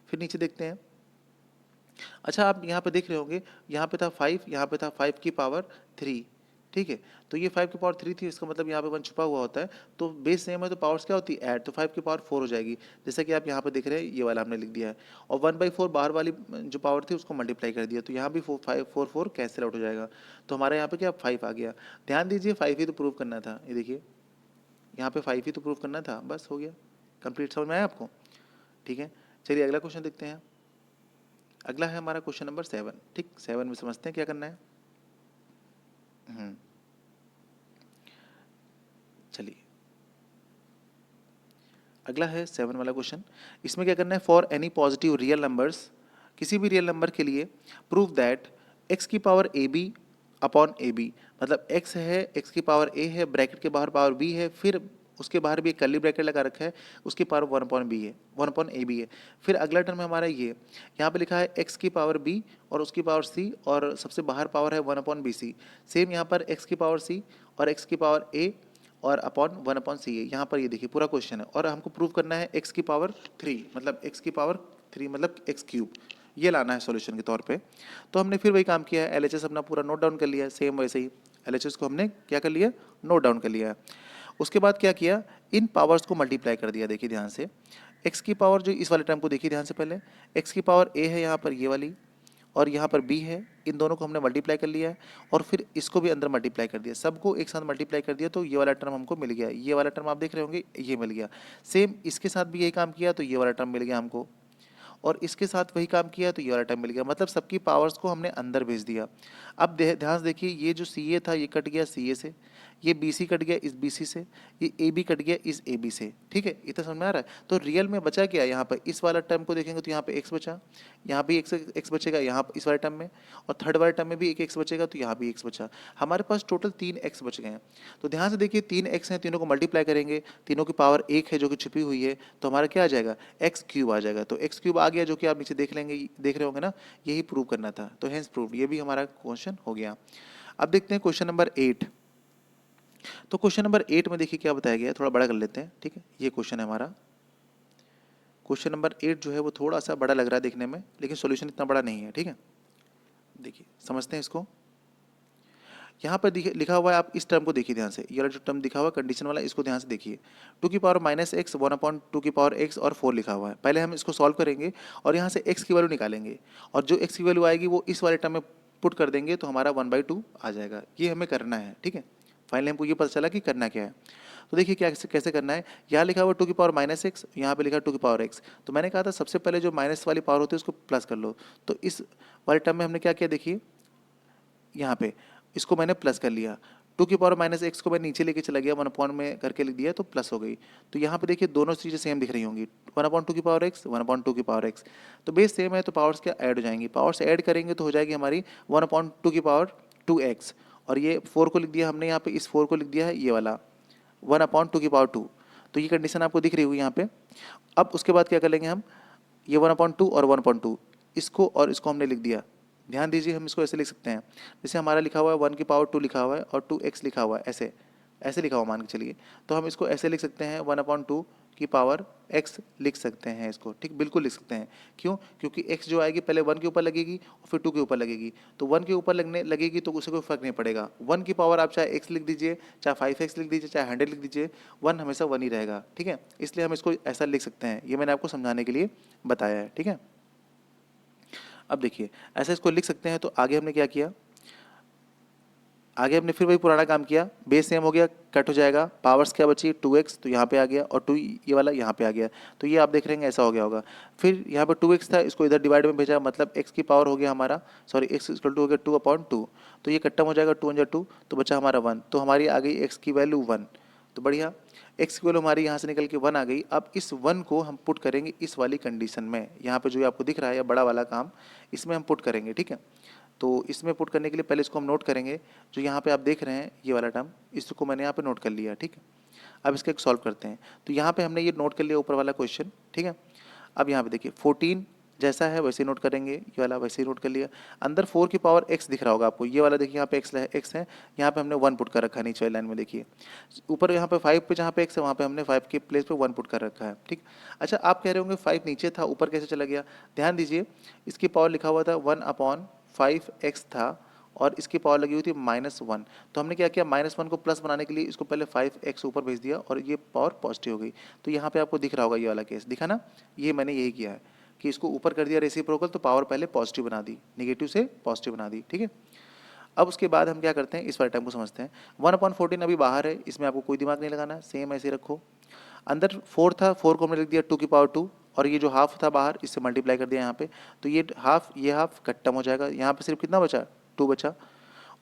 फिर नीचे देखते हैं। अच्छा आप यहाँ पे देख रहे होंगे, यहाँ पे था 5, यहाँ पे था 5 की पावर 3, ठीक है। तो ये 5 की पावर 3 थी, इसका मतलब यहाँ पे 1 छुपा हुआ होता है, तो बेस सेम है तो पावर्स क्या होती है, ऐड, तो 5 की पावर 4 हो जाएगी, जैसा कि आप यहाँ पे देख रहे हैं, ये वाला हमने लिख दिया है। और 1/4 बाहर वाली जो पावर थी उसको मल्टीप्लाई कर दिया, तो यहाँ भी 4 कैंसिल आउट हो जाएगा, तो हमारे यहाँ पे क्या 5 आ गया। ध्यान दीजिए 5 ही तो प्रूव करना था, ये देखिए यहाँ पे 5 ही तो प्रूव करना था, बस हो गया कंप्लीट। समझ में आया आपको? ठीक है, चलिए अगला क्वेश्चन देखते हैं। अगला है हमारा क्वेश्चन नंबर 7। ठीक, 7 में समझते हैं क्या करना है। चलिए अगला है 7 वाला क्वेश्चन। इसमें क्या करना है, for any positive real numbers, किसी भी रियल नंबर के लिए प्रूव दैट एक्स की power A b upon a b, मतलब एक्स है, एक्स की पावर ए है, ब्रैकेट के बाहर पावर बी है, फिर उसके बाहर भी एक कर्ली ब्रैकेट लगा रखा है, उसकी पावर 1 अपॉन बी है, 1 अपॉन ए बी है। फिर अगला टर्म है हमारा ये, यहाँ पे लिखा है एक्स की पावर बी और उसकी पावर सी, और सबसे बाहर पावर है 1 अपॉन बी सी। सेम यहाँ पर एक्स की पावर सी और एक्स की पावर ए और अपॉन 1 अपॉन सी है। यहाँ पर ये देखिए पूरा क्वेश्चन है, और हमको प्रूव करना है एक्स की पावर 3, मतलब एक्स की पावर 3 मतलब एक्स क्यूब, ये लाना है सॉल्यूशन के तौर पे। तो हमने फिर वही काम किया है, एलएचएस अपना पूरा नोट डाउन कर लिया है, सेम वैसे ही एलएचएस को हमने क्या कर लिया, नोट डाउन कर लिया है। उसके बाद क्या किया, इन पावर्स को मल्टीप्लाई कर दिया। देखिए ध्यान से, एक्स की पावर जो इस वाले टर्म को देखिए ध्यान से, पहले एक्स की पावर ए है यहाँ पर ये वाली, और यहाँ पर बी है, इन दोनों को हमने मल्टीप्लाई कर लिया है, और फिर इसको भी अंदर मल्टीप्लाई कर दिया, सबको एक साथ मल्टीप्लाई कर दिया, तो ये वाला टर्म हमको मिल गया। ये वाला टर्म आप देख रहे होंगे, ये मिल गया। सेम इसके साथ भी यही काम किया, तो ये वाला टर्म मिल गया हमको, और इसके साथ वही काम किया, तो ये वाला टर्म मिल गया। मतलब सबकी पावर्स को हमने अंदर भेज दिया। अब ध्यान से देखिए, ये जो सी ए था ये कट गया सी ए से, ये बी सी कट गया इस बी सी से, ये ए बी कट गया इस ए बी से। ठीक है, इतना समझ में आ रहा है? तो रियल में बचा क्या यहाँ पर, इस वाला टर्म को देखेंगे तो यहाँ पे एक्स बचा, यहाँ भी एक्स बचेगा, यहाँ इस वाले टर्म में, और थर्ड वाले टर्म में भी एक एक्स बचेगा, तो यहाँ भी एक्स बचा। हमारे पास टोटल 3 एक्स बच गए हैं। तो ध्यान से देखिए, 3 एक्स हैं, तीनों को मल्टीप्लाई करेंगे, तीनों की पावर 1 है जो कि छिपी हुई है, तो हमारा क्या आ जाएगा, एक्स क्यूब आ जाएगा। तो एक्स क्यूब आ गया, जो कि आप नीचे देख लेंगे, देख रहे होंगे ना, यही प्रूव करना था, तो हेंस प्रूव्ड, ये भी हमारा क्वेश्चन हो गया। अब देखते हैं क्वेश्चन नंबर 8। तो क्वेश्चन नंबर 8 में देखिए क्या बताया गया है, थोड़ा बड़ा कर लेते हैं। ठीक है, ये क्वेश्चन है हमारा। क्वेश्चन नंबर 8 जो है वो थोड़ा सा बड़ा लग रहा है देखने में, लेकिन सॉल्यूशन इतना बड़ा नहीं है। ठीक है, देखिए समझते हैं इसको। यहाँ पर देखिए लिखा हुआ है, आप इस टर्म को देखिए ध्यान से, ये वाला जो टर्म दिखा हुआ है कंडीशन वाला, इसको ध्यान से देखिए। 2 की पावर माइनस एक्स, 1 अपॉन 2 की पावर एक्स और 4 लिखा हुआ है। पहले हम इसको सॉल्व करेंगे और यहाँ से एक्स की वैल्यू निकालेंगे, और जो एक्स की वैल्यू आएगी वो इस वाले टर्म में पुट कर देंगे, तो हमारा 1/2 आ जाएगा। ये हमें करना है। ठीक है, फाइनली हमको ये पता चला कि करना क्या है। तो देखिए क्या कैसे करना है, यहाँ लिखा हुआ 2 की पावर माइनस एक्स, यहाँ पे लिखा 2 की पावर एक्स। तो मैंने कहा था सबसे पहले जो माइनस वाली पावर होती है उसको प्लस कर लो। तो इस वाले टर्म में हमने क्या किया, देखिए यहाँ पे इसको मैंने प्लस कर लिया। 2 की पावर माइनस एक्स को मैं नीचे लेके चला गया, 1 अपॉन में करके लिख दिया, तो प्लस हो गई। तो यहाँ पे देखिए दोनों चीज़ें सेम दिख रही होंगी, 1/2 की पावर एक्स, 1/2 की पावर एक्स। तो बेस सेम है, तो पावर्स क्या ऐड हो जाएंगी, पावर्स ऐड करेंगे तो हो जाएगी हमारी 1/2 की पावर 2x, और ये 4 को लिख दिया हमने यहाँ पे, इस 4 को लिख दिया है ये वाला 1/2 की पावर 2। तो ये कंडीशन आपको दिख रही होगी यहाँ पे। अब उसके बाद क्या कर लेंगे हम, ये 1/2 और 1/2, इसको और इसको हमने लिख दिया। ध्यान दीजिए, हम इसको ऐसे लिख सकते हैं, जैसे हमारा लिखा हुआ है 1 की पावर 2 लिखा हुआ है और 2x लिखा हुआ है, ऐसे ऐसे लिखा हुआ मान के चलिए। तो हम इसको ऐसे लिख सकते हैं, 1/2 की पावर x लिख सकते हैं इसको। ठीक, बिल्कुल लिख सकते हैं। क्यों? क्योंकि x जो आएगी पहले 1 के ऊपर लगेगी और फिर 2 के ऊपर लगेगी। तो 1 के ऊपर लगने लगेगी तो उसे कोई फर्क नहीं पड़ेगा। 1 की पावर आप चाहे x लिख दीजिए, चाहे 5x लिख दीजिए, चाहे 100 लिख दीजिए, 1 हमेशा 1 ही रहेगा। ठीक है, इसलिए हम इसको ऐसा लिख सकते हैं। ये मैंने आपको समझाने के लिए बताया है। ठीक है, अब देखिए ऐसे इसको लिख सकते हैं। तो आगे हमने क्या किया, आगे हमने फिर वही पुराना काम किया, बेस सेम हो गया, कट हो जाएगा, पावर्स क्या बची 2x, तो यहाँ पे आ गया, और 2 ये वाला यहाँ पे आ गया। तो ये आप देख रहे हैं ऐसा हो गया होगा। फिर यहाँ पे 2x था, इसको इधर डिवाइड में भेजा, मतलब x की पावर हो गया हमारा, सॉरी x इक्वल टू हो गया 2/2। तो ये कट्टम हो जाएगा, 2 तो बचा हमारा 1। तो हमारी आ गई x की वैल्यू 1। तो बढ़िया, x की वैल्यू हमारी यहाँ से निकल के 1 आ गई। अब इस 1 को हम पुट करेंगे इस वाली कंडीशन में, यहाँ पे जो आपको दिख रहा है बड़ा वाला काम, इसमें हम पुट करेंगे। ठीक है, तो इसमें पुट करने के लिए पहले इसको हम नोट करेंगे। जो यहाँ पे आप देख रहे हैं ये वाला टर्म, इसको मैंने यहाँ पे नोट कर लिया। ठीक है, अब इसका एक सॉल्व करते हैं। तो यहाँ पे हमने ये नोट कर लिया ऊपर वाला क्वेश्चन। ठीक है, अब यहाँ पे देखिए 14 जैसा है वैसे ही नोट करेंगे, ये वाला वैसे ही नोट कर लिया। अंदर 4 की पावर x दिख रहा होगा आपको, ये वाला देखिए यहाँ पे x है, यहाँ पे हमने 1 पुट कर रखा है नीचे वाली लाइन में। देखिए ऊपर यहाँ पे 5 पे जहाँ पे x है वहाँ पे हमने 5 के प्लेस पे 1 पुट कर रखा है। ठीक, अच्छा आप कह रहे होंगे 5 नीचे था ऊपर कैसे चला गया। ध्यान दीजिए, इसकी पावर लिखा हुआ था 1/5x था, और इसकी पावर लगी हुई थी -1। तो हमने क्या किया, -1 को प्लस बनाने के लिए इसको पहले 5x ऊपर भेज दिया, और ये पावर पॉजिटिव हो गई। तो यहाँ पे आपको दिख रहा होगा ये वाला केस, दिखा ना, ये मैंने यही किया है कि इसको ऊपर कर दिया रेसिप्रोकल, तो पावर पहले पॉजिटिव बना दी, नेगेटिव से पॉजिटिव बना दी। ठीक है, अब उसके बाद हम क्या करते हैं, इस वाले टर्म को समझते हैं। 1/14 अभी बाहर है, इसमें आपको कोई दिमाग नहीं लगाना है, सेम ऐसे रखो। अंदर 4 था, 4 को हमने लिख दिया 2 की पावर 2, और ये जो हाफ था बाहर, इससे मल्टीप्लाई कर दिया यहाँ पे, तो ये हाफ खत्म हो जाएगा। यहाँ पे सिर्फ कितना बचा, 2 बचा,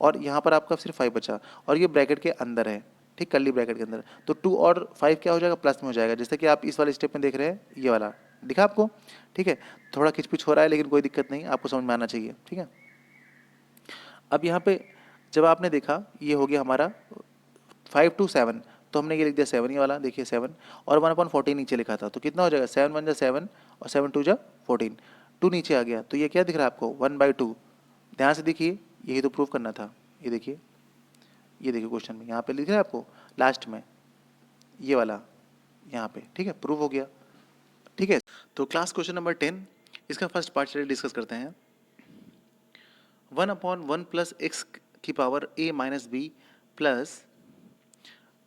और यहाँ पर आपका सिर्फ 5 बचा, और ये ब्रैकेट के अंदर है, ठीक, कर्ली ब्रैकेट के अंदर। तो 2 और 5 क्या हो जाएगा, प्लस में हो जाएगा, जैसे कि आप इस वाले स्टेप में देख रहे हैं, ये वाला दिखा आपको, ठीक है। थोड़ा खिचपिच हो रहा है लेकिन कोई दिक्कत नहीं, आपको समझ में आना चाहिए, ठीक है। अब यहाँ पे जब आपने देखा ये हो गया हमारा 5 to 7, तो हमने ये लिख दिया 7, ये वाला देखिए 7, और 1/14 नीचे लिखा था, तो कितना हो जाएगा, 7 1 जा 7 और 7 2 जा 14, 2 नीचे आ गया, तो ये क्या दिख रहा है आपको, 1/2। ध्यान से देखिए, यही तो प्रूव करना था, ये देखिए क्वेश्चन में यहाँ पे लिख रहा है आपको लास्ट में ये वाला यहाँ पे, ठीक है, प्रूव हो गया, ठीक है। तो क्लास क्वेश्चन नंबर 10, इसका फर्स्ट पार्ट चलिए डिस्कस करते हैं। 1/1 प्लस एक्स की power a minus b plus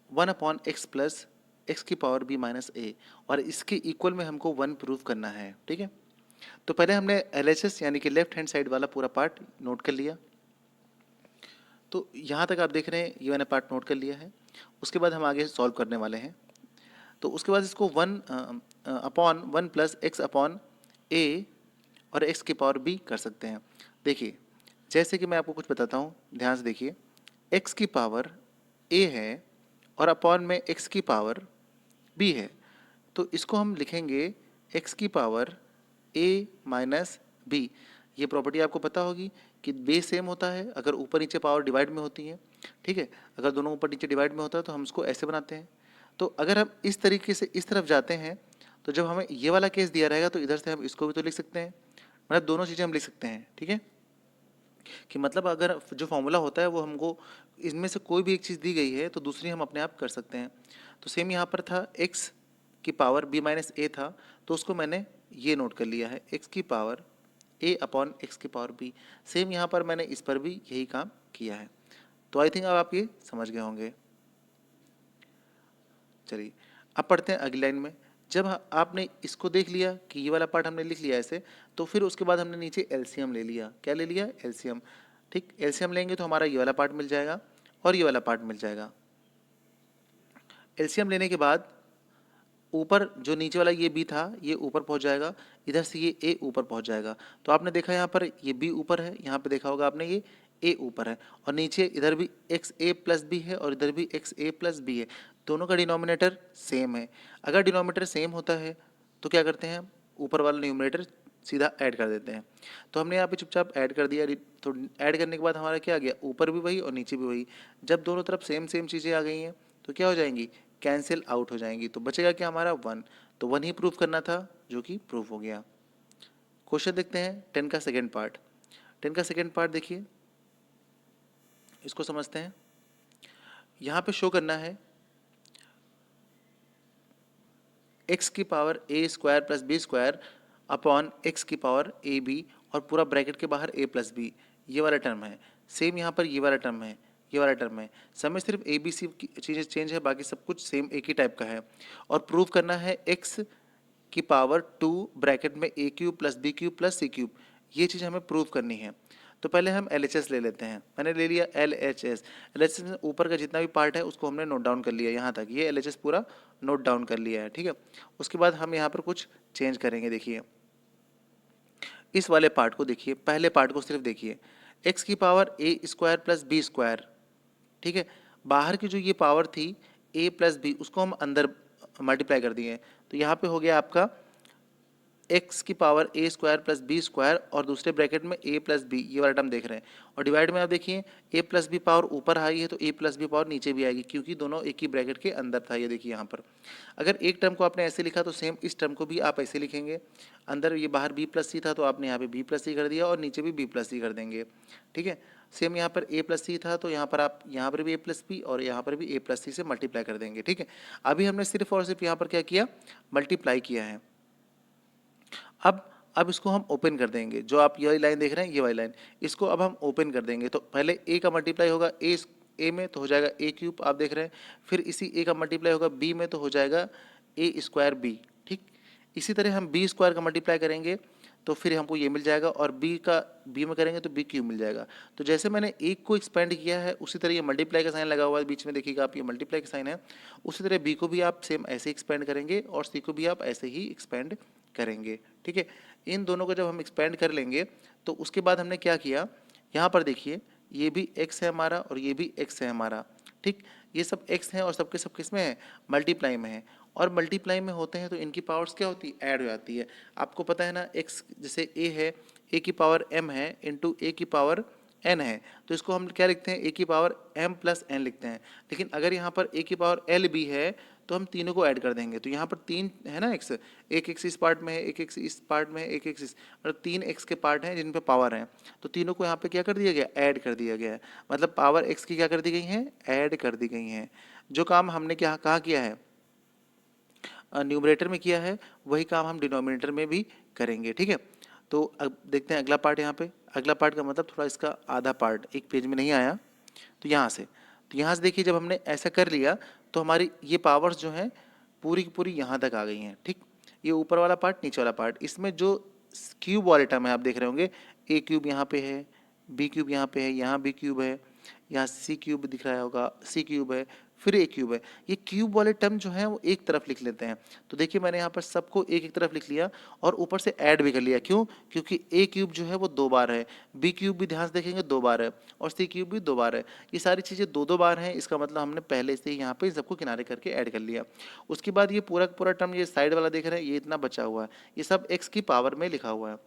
1/x plus x की पावर b माइनस ए, और इसके इक्वल में हमको 1 प्रूव करना है, ठीक है। तो पहले हमने LHS यानी कि लेफ्ट हैंड साइड वाला पूरा पार्ट नोट कर लिया, तो यहाँ तक आप देख रहे हैं ये मैंने पार्ट नोट कर लिया है। उसके बाद हम आगे सॉल्व करने वाले हैं। तो उसके बाद इसको 1/1 प्लस एक्स अपॉन ए और एक्स की पावर बी कर सकते हैं। देखिए जैसे कि मैं आपको कुछ बताता हूँ, ध्यान से देखिए, एक्स की पावर ए है और अपॉन में एक्स की पावर बी है, तो इसको हम लिखेंगे एक्स की पावर ए माइनस बी। ये प्रॉपर्टी आपको पता होगी कि बेस सेम होता है अगर ऊपर नीचे पावर डिवाइड में होती है, ठीक है। अगर दोनों ऊपर नीचे डिवाइड में होता है तो हम इसको ऐसे बनाते हैं। तो अगर हम इस तरीके से इस तरफ जाते हैं तो जब हमें ये वाला केस दिया रहेगा तो इधर से हम इसको भी तो लिख सकते हैं, मतलब दोनों चीज़ें हम लिख सकते हैं, ठीक है। कि मतलब अगर जो फॉर्मूला होता है वो हमको इसमें से कोई भी एक चीज़ दी गई है तो दूसरी हम अपने आप कर सकते हैं। तो सेम यहाँ पर था एक्स की पावर बी माइनस ए था, तो उसको मैंने ये नोट कर लिया है, एक्स की पावर ए अपॉन एक्स की पावर बी। सेम यहाँ पर मैंने इस पर भी यही काम किया है। तो आई थिंक अब आप ये समझ गए होंगे। चलिए अब पढ़ते हैं अगली लाइन में। जब आपने इसको देख लिया कि ये वाला पार्ट हमने लिख लिया ऐसे, तो फिर उसके बाद हमने नीचे एलसीएम ले लिया। क्या ले लिया, एलसीएम, ठीक। एलसीएम लेंगे तो हमारा ये वाला पार्ट मिल जाएगा और ये वाला पार्ट मिल जाएगा। एलसीएम लेने के बाद ऊपर जो नीचे वाला ये बी था ये ऊपर पहुंच जाएगा, इधर से ये ए ऊपर पहुंच जाएगा। तो आपने देखा यहाँ पर ये बी ऊपर है, यहाँ पे देखा होगा आपने ये ए ऊपर है, और नीचे इधर भी एक्स ए प्लस बी है और इधर भी एक्स ए प्लस बी है। दोनों का डिनोमिनेटर सेम है। अगर डिनोमिनेटर सेम होता है तो क्या करते हैं, ऊपर वाला न्यूमरेटर सीधा ऐड कर देते हैं। तो हमने यहाँ पे चुपचाप ऐड कर दिया। तो ऐड करने के बाद हमारा क्या आ गया, ऊपर भी वही और नीचे भी वही। जब दोनों तरफ सेम सेम चीज़ें आ गई हैं तो क्या हो जाएंगी, कैंसिल आउट हो जाएंगी। तो बचेगा क्या हमारा 1, तो 1 ही प्रूव करना था जो कि प्रूव हो गया। क्वेश्चन देखते हैं 10 का सेकेंड पार्ट। 10 का सेकेंड पार्ट देखिए, इसको समझते हैं। यहाँ पे शो करना है एक्स की power A square plus B square upon X की पावर ए बी, और पूरा ब्रैकेट के बाहर ए प्लस बी, ये वाला टर्म है। सेम यहाँ पर ये वाला टर्म है, ये वाला टर्म है। समय सिर्फ ए बी सी की चीज़ें चेंज है, बाकी सब कुछ सेम एक ही टाइप का है। और प्रूव करना है एक्स की पावर 2 ब्रैकेट में A cube plus B cube plus C cube, ये चीज़ हमें प्रूव करनी है। तो पहले हम LHS ले लेते हैं। मैंने ले लिया LHS। LHS में ऊपर का जितना भी पार्ट है उसको हमने नोट डाउन कर लिया, यहाँ तक ये LHS पूरा नोट डाउन कर लिया है, ठीक है। उसके बाद हम यहाँ पर कुछ चेंज करेंगे। देखिए इस वाले पार्ट को देखिए, पहले पार्ट को सिर्फ देखिए, एक्स की power A square plus B square, ठीक है। बाहर की जो ये पावर थी ए प्लस बी, उसको हम अंदर मल्टीप्लाई कर दिए। तो यहाँ पे हो गया आपका एक्स की power A square plus B square, और दूसरे ब्रैकेट में ए प्लस बी, ये वाला टर्म देख रहे हैं। और डिवाइड में आप देखिए ए प्लस बी पावर ऊपर आई है तो ए प्लस बी पावर नीचे भी आएगी, क्योंकि दोनों एक ही ब्रैकेट के अंदर था। ये देखिए यहाँ पर अगर एक टर्म को आपने ऐसे लिखा तो सेम इस टर्म को भी आप ऐसे लिखेंगे। अंदर ये बाहर बी प्लस सी था तो आपने यहाँ पे बी प्लस सी कर दिया और नीचे भी बी प्लस सी कर देंगे, ठीक है। सेम यहाँ पर ए प्लस सी था तो यहाँ पर आप यहाँ पर भी ए प्लस बी और यहाँ पर भी ए प्लस सी से मल्टीप्लाई कर देंगे, ठीक है। अभी हमने सिर्फ और सिर्फ यहाँ पर क्या किया, मल्टीप्लाई किया है। अब इसको हम ओपन कर देंगे। जो आप ये लाइन देख रहे हैं, ये वाली लाइन, इसको अब हम ओपन कर देंगे। तो पहले ए का मल्टीप्लाई होगा ए में तो हो जाएगा ए क्यूब, आप देख रहे हैं। फिर इसी ए का मल्टीप्लाई होगा बी में तो हो जाएगा ए स्क्वायर बी, ठीक। इसी तरह हम बी स्क्वायर का मल्टीप्लाई करेंगे तो फिर हमको ये मिल जाएगा, और बी में करेंगे तो बी क्यूब मिल जाएगा। तो जैसे मैंने एक को एक्सपेंड किया है उसी तरह ये मल्टीप्लाई का साइन लगा हुआ है बीच में, देखिएगा आप, ये मल्टीप्लाई का साइन है। उसी तरह बी को भी आप सेम ऐसे एक्सपेंड करेंगे और सी को भी आप ऐसे ही एक्सपेंड करेंगे। ठीक है, इन दोनों को जब हम एक्सपेंड कर लेंगे तो उसके बाद हमने क्या किया, यहाँ पर देखिए ये भी x है हमारा और ये भी x है हमारा। ठीक, ये सब x हैं और सबके सब किस में है, मल्टीप्लाई में है। और मल्टीप्लाई में होते हैं तो इनकी पावर्स क्या होती है, ऐड हो जाती है। आपको पता है ना, x जैसे a है, a की पावर m है इंटू a की पावर n है, तो इसको हम क्या लिखते हैं, a की पावर m प्लस n लिखते हैं। लेकिन अगर यहाँ पर a की पावर l भी है तो हम तीनों को ऐड कर देंगे, तो यहाँ पर तीन है ना x, एक x इस पार्ट में है, एक x इस पार्ट में है, एक x इस, और तीन x के पार्ट हैं जिन पे पावर हैं, तो तीनों को यहाँ पे क्या कर दिया गया, ऐड कर दिया गया है। मतलब पावर x की क्या कर दी गई है, ऐड कर दी गई हैं। जो काम हमने क्या कहाँ किया है, न्यूमरेटर में किया है, वही काम हम डिनोमिनेटर में भी करेंगे। ठीक है, तो अब देखते हैं अगला पार्ट। यहाँ पे अगला पार्ट का मतलब थोड़ा इसका आधा पार्ट एक पेज में नहीं आया, तो यहाँ से देखिए जब हमने ऐसा कर लिया तो हमारी ये पावर्स जो हैं पूरी की पूरी यहाँ तक आ गई हैं। ठीक, ये ऊपर वाला पार्ट, नीचे वाला पार्ट, इसमें जो क्यूब वाले टर्म है आप देख रहे होंगे, ए क्यूब यहाँ पे है, बी क्यूब यहाँ पे है, यहाँ बी क्यूब है, यहाँ सी क्यूब दिख रहा होगा, सी क्यूब है, फिर ए क्यूब है। ये क्यूब वाले टर्म जो है वो एक तरफ लिख लेते हैं। तो देखिए मैंने यहाँ पर सबको एक एक तरफ लिख लिया और ऊपर से ऐड भी कर लिया। क्यों, क्योंकि ए क्यूब जो है वो 2 बार है, बी क्यूब भी ध्यान से देखेंगे 2 बार है, और सी क्यूब भी 2 बार है। ये सारी चीज़ें 2-2 बार हैं, इसका मतलब हमने पहले से ही यहाँ पे सबको किनारे करके ऐड कर लिया। उसके बाद ये पूरा पूरा टर्म, ये साइड वाला देख रहे हैं, ये इतना बचा हुआ है, ये सब एक्स की पावर में लिखा हुआ है।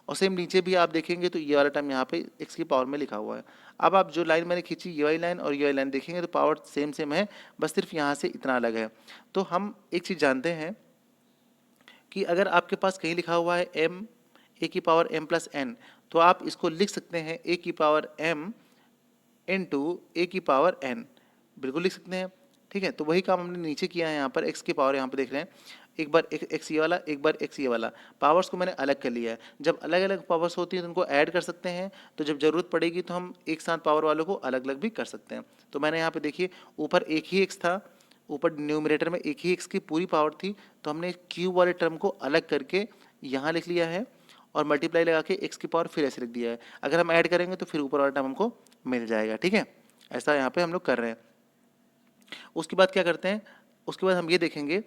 और सेम नीचे भी आप देखेंगे तो ये वाला टर्म यहाँ पे एक्स की पावर में लिखा हुआ है। अब आप जो लाइन मैंने खींची, ये वाली लाइन और ये वाली लाइन देखेंगे तो पावर सेम सेम है, बस सिर्फ यहाँ से इतना अलग है। तो हम एक चीज़ जानते हैं कि अगर आपके पास कहीं लिखा हुआ है m a की पावर m प्लस n, तो आप इसको लिख सकते हैं a की पावर m इंटू a की पावर n, बिल्कुल लिख सकते हैं। ठीक है, तो वही काम हमने नीचे किया है। यहाँ पर x की पावर यहाँ पर देख रहे हैं, एक बार x ये वाला, एक बार x ये वाला, पावर्स को मैंने अलग कर लिया है। जब अलग अलग पावर्स होती हैं तो उनको ऐड कर सकते हैं, तो जब ज़रूरत पड़ेगी तो हम एक साथ पावर वालों को अलग अलग भी कर सकते हैं। तो मैंने यहाँ पे देखिए ऊपर एक ही x था, ऊपर न्यूमरेटर में एक ही x की पूरी पावर थी, तो हमने क्यूब वाले टर्म को अलग करके यहाँ लिख लिया है और मल्टीप्लाई लगा के x की पावर फिर ऐसे लिख दिया है। अगर हम ऐड करेंगे तो फिर ऊपर वाला टर्म हमको मिल जाएगा। ठीक है, ऐसा यहाँ पे हम लोग कर रहे हैं। उसके बाद क्या करते हैं, उसके बाद हम ये देखेंगे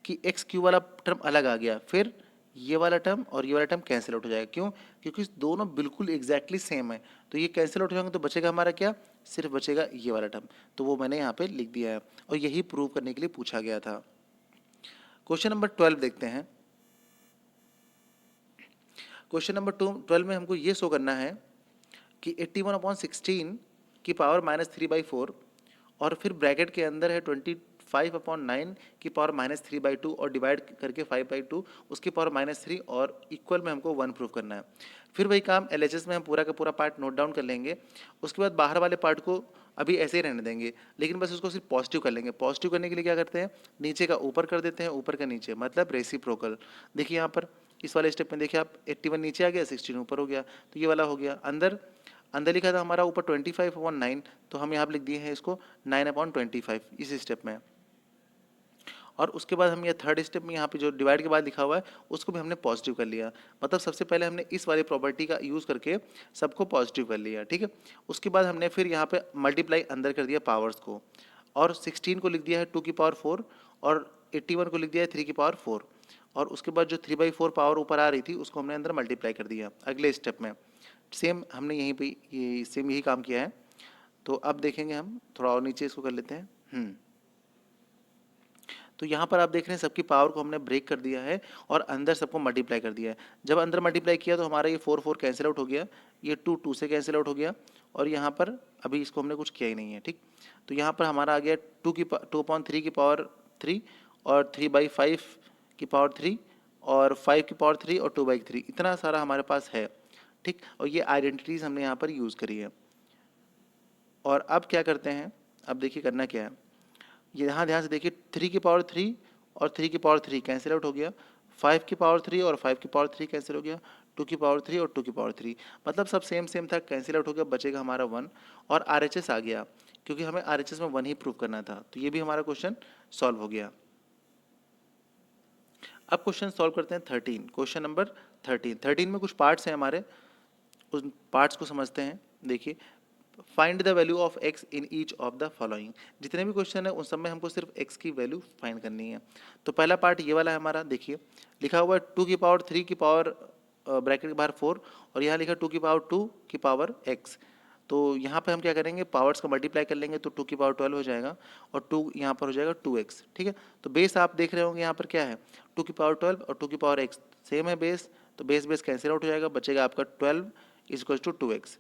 कि एक्स क्यू वाला टर्म अलग आ गया, फिर ये वाला टर्म और ये वाला टर्म कैंसिल आउट हो जाएगा। क्यों, क्योंकि दोनों बिल्कुल एग्जैक्टली सेम है, तो ये कैंसिल आउट हो जाएंगे, तो बचेगा हमारा क्या, सिर्फ बचेगा ये वाला टर्म। तो वो मैंने यहाँ पे लिख दिया है और यही प्रूव करने के लिए पूछा गया था। क्वेश्चन नंबर 12 देखते हैं। क्वेश्चन नंबर 12 में हमको ये शो करना है कि 81/16 की पावर -3/4 और फिर ब्रैकेट के अंदर है 25/9 की पावर -3/2 और डिवाइड करके 5/2 उसकी पावर -3 और इक्वल में हमको 1 प्रूव करना है। फिर वही काम LHS में हम पूरा का पूरा पार्ट नोट डाउन कर लेंगे। उसके बाद बाहर वाले पार्ट को अभी ऐसे ही रहने देंगे, लेकिन बस उसको सिर्फ पॉजिटिव कर लेंगे। पॉजिटिव करने के लिए क्या करते हैं, नीचे का ऊपर कर देते हैं, ऊपर का नीचे, मतलब रेसिप्रोकल। देखिए यहाँ पर इस वाले स्टेप में देखिए आप, 81 नीचे आ गया, 16 ऊपर हो गया, तो ये वाला हो गया। अंदर अंदर लिखा था हमारा ऊपर 25/9, तो हम यहाँ पर लिख दिए हैं इसको 9/25 इस स्टेप में। और उसके बाद हम ये थर्ड स्टेप में यहाँ पे जो डिवाइड के बाद लिखा हुआ है उसको भी हमने पॉजिटिव कर लिया। मतलब सबसे पहले हमने इस वाली प्रॉपर्टी का यूज़ करके सबको पॉजिटिव कर लिया। ठीक है, उसके बाद हमने फिर यहाँ पे मल्टीप्लाई अंदर कर दिया पावर्स को, और 16 को लिख दिया है 2 की पावर 4 और 81 को लिख दिया है 3 की पावर 4, और उसके बाद जो 3/4 पावर ऊपर आ रही थी उसको हमने अंदर मल्टीप्लाई कर दिया अगले स्टेप में। सेम हमने यहीं पर ये सेम यही काम किया है। तो अब देखेंगे हम थोड़ा और नीचे इसको कर लेते हैं। तो यहाँ पर आप देख रहे हैं सबकी पावर को हमने ब्रेक कर दिया है और अंदर सबको मल्टीप्लाई कर दिया है। जब अंदर मल्टीप्लाई किया तो हमारा ये 4 कैंसिल आउट हो गया, ये 2 से कैंसिल आउट हो गया, और यहाँ पर अभी इसको हमने कुछ किया ही नहीं है। ठीक, तो यहाँ पर हमारा आ गया 2/3 की पावर 3 और 3/5 की पावर 3 और 5 की पावर 3 और 2/3, इतना सारा हमारे पास है। ठीक, और ये आइडेंटिटीज़ हमने यहाँ पर यूज़ करी है। और अब क्या करते हैं, अब देखिए करना क्या है, यहाँ ध्यान से देखिए 3 की पावर 3 और 3 की पावर 3 कैंसिल आउट हो गया, 5 की पावर 3 और 5 की पावर 3 कैंसिल हो गया, 2 की पावर 3 और 2 की पावर 3, मतलब सब सेम सेम था, कैंसिल आउट हो गया, बचेगा हमारा 1 और RHS आ गया, क्योंकि हमें RHS में 1 ही प्रूव करना था। तो ये भी हमारा क्वेश्चन सॉल्व हो गया। अब क्वेश्चन सॉल्व करते हैं 13, क्वेश्चन नंबर 13 में कुछ पार्ट्स हैं हमारे, उन पार्ट्स को समझते हैं। देखिए, find the value of x in each of the following. जितने भी क्वेश्चन है उन सब में हमको सिर्फ x की वैल्यू फाइंड करनी है। तो पहला पार्ट ये वाला है हमारा, देखिए लिखा हुआ है 2 की पावर 3 की पावर ब्रैकेट के बाहर 4, और यहाँ लिखा 2 की पावर 2 की पावर x। तो यहाँ पे हम क्या करेंगे, पावर्स का मल्टीप्लाई कर लेंगे तो 2 की पावर 12 हो जाएगा, और 2 यहाँ पर हो जाएगा 2x। ठीक है, तो बेस आप देख रहे होंगे यहाँ पर क्या है, 2 की पावर 12 और 2 की पावर x सेम है बेस, तो बेस बेस कैंसिल आउट हो जाएगा, बचेगा आपका 12 इज इक्वल टू 2x।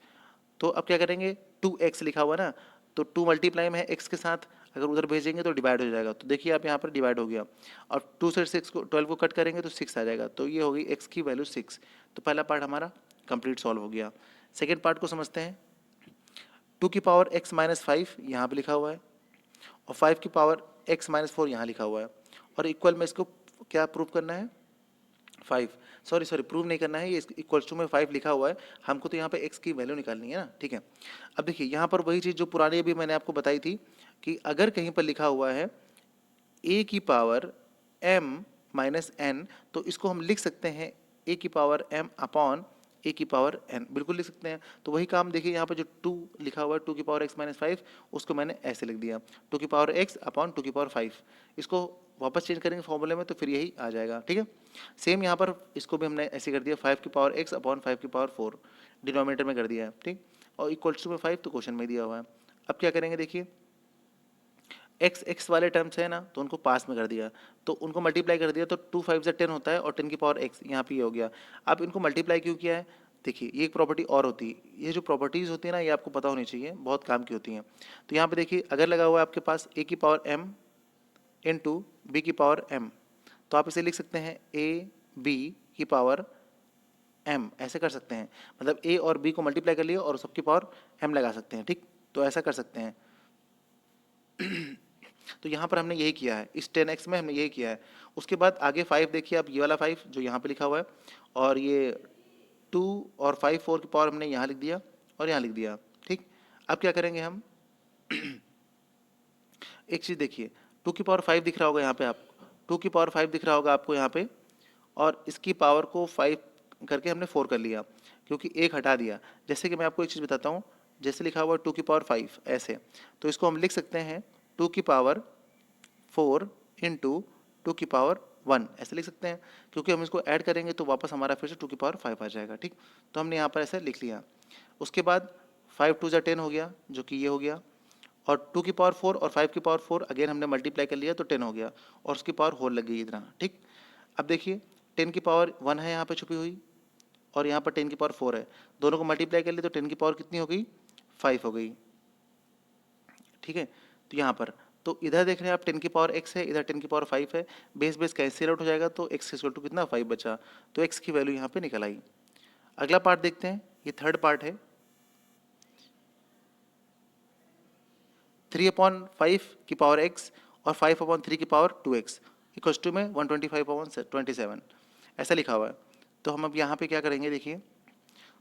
तो अब क्या करेंगे, 2x लिखा हुआ ना, तो 2 मल्टीप्लाई में है x के साथ, अगर उधर भेजेंगे तो डिवाइड हो जाएगा। तो देखिए आप यहाँ पर डिवाइड हो गया, और 2 से 6 को 12 को कट करेंगे तो 6 आ जाएगा, तो ये हो गई x की वैल्यू 6। तो पहला पार्ट हमारा कंप्लीट सॉल्व हो गया। सेकेंड पार्ट को समझते हैं। 2 की पावर x माइनस 5 यहाँ पर लिखा हुआ है, और 5 की पावर x माइनस 4 यहाँ लिखा हुआ है, और इक्वल में इसको क्या प्रूव करना है, 5, सॉरी प्रूव नहीं करना है, ये इक्वल्स टू में 5 लिखा हुआ है, हमको तो यहाँ पे x की वैल्यू निकालनी है ना। ठीक है, अब देखिए यहाँ पर वही चीज़ जो पुरानी अभी मैंने आपको बताई थी, कि अगर कहीं पर लिखा हुआ है a की पावर m माइनस n, तो इसको हम लिख सकते हैं a की पावर m अपॉन a की पावर n, बिल्कुल लिख सकते हैं। तो वही काम देखिए यहाँ पर जो 2 लिखा हुआ है 2 की पावर x माइनस 5, उसको मैंने ऐसे लिख दिया 2 की पावर x अपॉन 2 की पावर 5। इसको वापस चेंज करेंगे फॉर्मूले में तो फिर यही आ जाएगा। ठीक है, सेम यहाँ पर इसको भी हमने ऐसे कर दिया 5 की पावर x अपॉन 5 की पावर 4, डिनोमिनेटर में कर दिया है। ठीक, और इक्वल्स टू में 5 तो क्वेश्चन में दिया हुआ है। अब क्या करेंगे, देखिए x वाले टर्म्स है ना, तो उनको पास में कर दिया, तो उनको मल्टीप्लाई कर दिया, तो 2 5 से 10 होता है, और 10 की पावर x यहाँ पे हो गया। अब इनको मल्टीप्लाई क्यों किया है, देखिए ये एक प्रॉपर्टी और होती है, ये जो प्रॉपर्टीज़ होती है ना, ये आपको पता होनी चाहिए, बहुत काम की होती हैं। तो यहाँ पे देखिए अगर लगा हुआ है आपके पास a की पावर m इंटू बी की पावर m, तो आप इसे लिख सकते हैं a b की पावर m, ऐसे कर सकते हैं, मतलब a और b को मल्टीप्लाई कर लिया और सबकी पावर m लगा सकते हैं। ठीक, तो ऐसा कर सकते हैं। तो यहाँ पर हमने यही किया है, इस 10x में हमने यही किया है। उसके बाद आगे 5 देखिए आप, ये वाला 5 जो यहाँ पे लिखा हुआ है, और ये 2 और 5 4 की पावर हमने यहाँ लिख दिया और यहाँ लिख दिया। ठीक, अब क्या करेंगे हम, एक चीज़ देखिए 2 की पावर 5 दिख रहा होगा यहाँ पे, आप 2 की पावर 5 दिख रहा होगा आपको यहाँ पे, और इसकी पावर को 5 करके हमने 4 कर लिया, क्योंकि एक हटा दिया। जैसे कि मैं आपको एक चीज़ बताता हूँ, जैसे लिखा हुआ 2 की पावर 5 ऐसे, तो इसको हम लिख सकते हैं 2 की पावर 4 इंटू 2 की पावर 1, ऐसे लिख सकते हैं, क्योंकि हम इसको ऐड करेंगे तो वापस हमारा फिर से 2 की पावर 5 आ जाएगा। ठीक, तो हमने यहाँ पर ऐसे लिख लिया। उसके बाद 5 2 जा 10 हो गया, जो कि ये हो गया, और 2 की पावर 4 और 5 की पावर 4 अगेन हमने मल्टीप्लाई कर लिया तो 10 हो गया, और उसकी पावर होल लग गई इतना। ठीक, अब देखिए 10 की पावर 1 है यहाँ पे छुपी हुई, और यहाँ पर 10 की पावर 4 है, दोनों को मल्टीप्लाई कर लिए तो 10 की पावर कितनी हो गई, 5 हो गई। ठीक है, तो यहाँ पर तो इधर देख रहे हैं आप 10 की पावर x है, इधर 10 की पावर 5 है, बेस बेस कैंसिल आउट हो जाएगा, तो x इक्वल टू कितना 5 बचा, तो x की वैल्यू यहाँ पे निकल आई। अगला पार्ट देखते हैं, ये थर्ड पार्ट है, 3/5 की पावर x और 5/3 की पावर 2x इक्वल्स टू में 125/27, ऐसा लिखा हुआ है। तो हम अब यहाँ पे क्या करेंगे, देखिए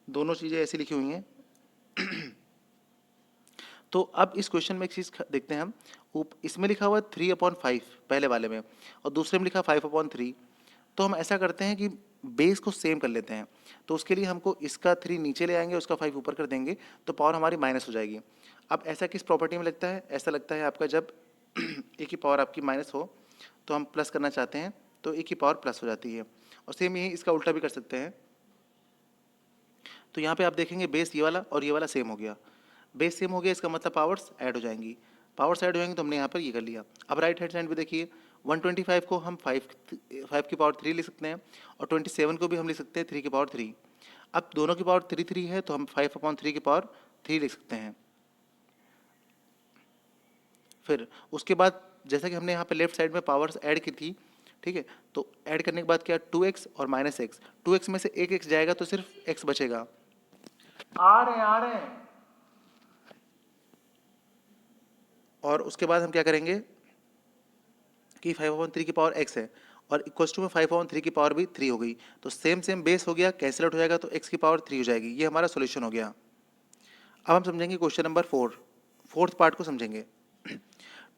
दोनों चीज़ें ऐसी लिखी हुई हैं। तो अब इस क्वेश्चन में एक चीज़ देखते हैं हम, इसमें लिखा हुआ है 3/5 पहले वाले में, और दूसरे में लिखा 5/3। तो हम ऐसा करते हैं कि बेस को सेम कर लेते हैं, तो उसके लिए हमको इसका 3 नीचे ले आएंगे, उसका 5 ऊपर कर देंगे, तो पावर हमारी माइनस हो जाएगी। अब ऐसा किस प्रॉपर्टी में लगता है, ऐसा लगता है आपका जब ए की पावर आपकी माइनस हो तो हम प्लस करना चाहते हैं, तो ए की पावर प्लस हो जाती है। और सेम यही इसका उल्टा भी कर सकते हैं। तो यहाँ पे आप देखेंगे बेस ये वाला और ये वाला सेम हो गया, बेस सेम हो गया, इसका मतलब पावर्स ऐड हो जाएंगी, पावर्स ऐड हो जाएंगी, तो हमने यहाँ पर ये कर लिया। अब राइट हैंड साइड पे देखिए 125 को हम 5 की पावर 3 लिख सकते हैं, और 27 को भी हम लिख सकते हैं 3 की पावर 3। अब दोनों की पावर 3 है, तो हम 5/3 की पावर 3 लिख सकते हैं। फिर उसके बाद जैसा कि हमने यहाँ पे लेफ्ट साइड में पावर्स ऐड की थी, ठीक है, तो ऐड करने के बाद क्या 2x और माइनस एक्स, 2x में से एक x जाएगा तो सिर्फ x बचेगा। आ रहे हैं। और उसके बाद हम क्या करेंगे कि 5/3 की पावर x है, और इक्वल्स टू में 5/3 की पावर भी 3 हो गई, तो सेम बेस हो गया, कैंसिल आउट हो जाएगा, तो x की पावर 3 हो जाएगी। ये हमारा सॉल्यूशन हो गया। अब हम समझेंगे क्वेश्चन नंबर 4, फोर्थ पार्ट को समझेंगे।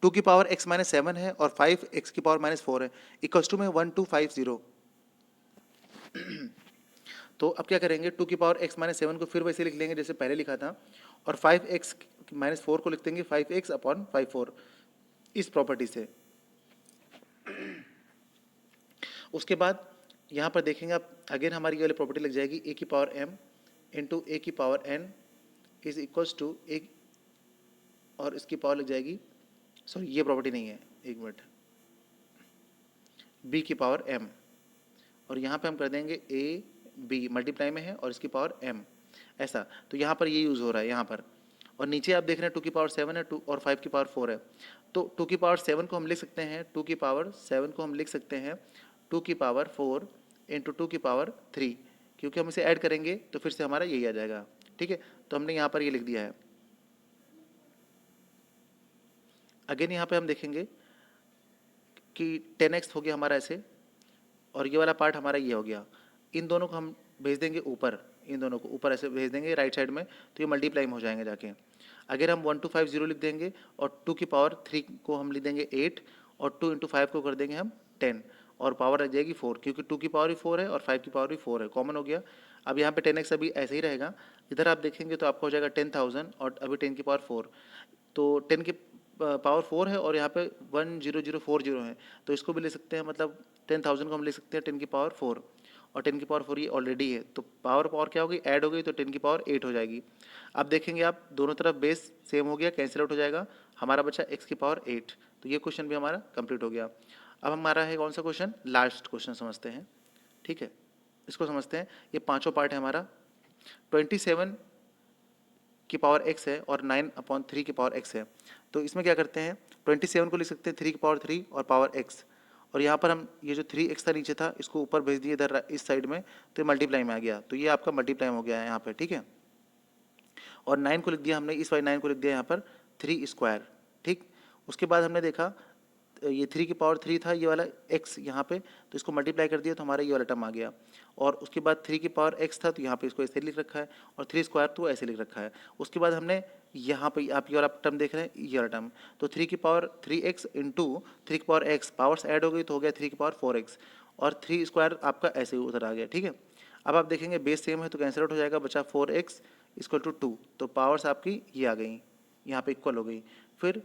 2 की पावर x माइनस 7 है और 5 x की पावर माइनस 4 है, इक्वल्स टू में 1250। तो अब क्या करेंगे, 2 की पावर x माइनस 7 को फिर वैसे लिख लेंगे जैसे पहले लिखा था, और 5x माइनस 4 को लिख देंगे 5x अपॉन 54 इस प्रॉपर्टी से। उसके बाद यहाँ पर देखेंगे आप, अगेन हमारी ये वाली प्रॉपर्टी लग जाएगी, a की पावर m इंटू ए की power n is equals to A, और इसकी पावर लग जाएगी, सॉरी ये प्रॉपर्टी नहीं है, एक मिनट, b की पावर m, और यहाँ पे हम कर देंगे a b मल्टीप्लाई में है और इसकी पावर m, ऐसा। तो यहाँ पर ये यूज़ हो रहा है यहाँ पर, और नीचे आप देख रहे हैं 2 की पावर 7 है, 2 और 5 की पावर 4 है। तो 2 की पावर 7 को हम लिख सकते हैं, 2 की पावर 7 को हम लिख सकते हैं 2 की पावर 4 इंटू 2 की पावर 3, क्योंकि हम इसे ऐड करेंगे तो फिर से हमारा यही आ जाएगा, ठीक है। तो हमने यहाँ पर ये लिख दिया है। अगेन यहाँ पे हम देखेंगे कि 10x हो गया हमारा ऐसे, और ये वाला पार्ट हमारा ये हो गया। इन दोनों को हम भेज देंगे ऊपर, इन दोनों को ऊपर ऐसे भेज देंगे राइट साइड में, तो ये मल्टीप्लाई में हो जाएंगे जाके। अगर हम 1250 लिख देंगे और 2 की पावर 3 को हम लिख देंगे 8, और 2 इंटू 5 को कर देंगे हम 10, और पावर रह जाएगी 4, क्योंकि 2 की पावर भी 4 है और 5 की पावर भी 4 है, कॉमन हो गया। अब यहाँ पे 10x अभी ऐसे ही रहेगा, इधर आप देखेंगे तो आपका हो जाएगा 10,000, और अभी 10 की पावर 4, तो 10 की पावर 4 है और यहाँ पे 10040 है, तो इसको भी ले सकते हैं, मतलब 10,000 को हम ले सकते हैं 10 की पावर 4, और 10 की पावर 4 ये ऑलरेडी है, तो पावर पावर क्या होगी, ऐड हो गई, तो 10 की पावर 8 हो जाएगी। अब देखेंगे आप, दोनों तरफ बेस सेम हो गया, कैंसिल आउट हो जाएगा, हमारा बचा x की पावर 8, तो ये क्वेश्चन भी हमारा कंप्लीट हो गया। अब हमारा है कौन सा क्वेश्चन, लास्ट क्वेश्चन समझते हैं, ठीक है, इसको समझते हैं। ये पाँचों पार्ट है हमारा, 27 की पावर x है और 9/3 की पावर x है। तो इसमें क्या करते हैं, 27 को लिख सकते हैं 3 की पावर 3 और पावर x, और यहाँ पर हम ये जो 3x था नीचे था इसको ऊपर भेज दिए इधर इस साइड में, तो ये मल्टीप्लाई में आ गया, तो ये आपका मल्टीप्लाई हो गया है यहाँ पे, ठीक है। और 9 को लिख दिया हमने, इस वाले 9 को लिख दिया यहाँ पर 3 स्क्वायर, ठीक। उसके बाद हमने देखा ये 3 की पावर 3 था ये वाला x यहाँ पे, तो इसको मल्टीप्लाई कर दिया तो हमारा ये वाला टर्म आ गया। और उसके बाद 3 की पावर x था, तो यहाँ पे इसको ऐसे लिख रखा है, और 3 स्क्वायर तो ऐसे लिख रखा है। उसके बाद हमने यहाँ पे आप ये वाला टर्म देख रहे हैं, ये वाला टर्म, तो 3 की पावर 3x इंटू 3 की पावर x, पावर्स ऐड हो गई तो हो गया 3 की पावर 4x, और 3 स्क्वायर आपका ऐसे ही उधर आ गया, ठीक है। अब आप देखेंगे बेस सेम है तो कैंसिल आउट हो जाएगा, बचा 4x इक्वल टू 2, तो पावर्स आपकी ये आ गई, यहाँ पे इक्वल हो गई। फिर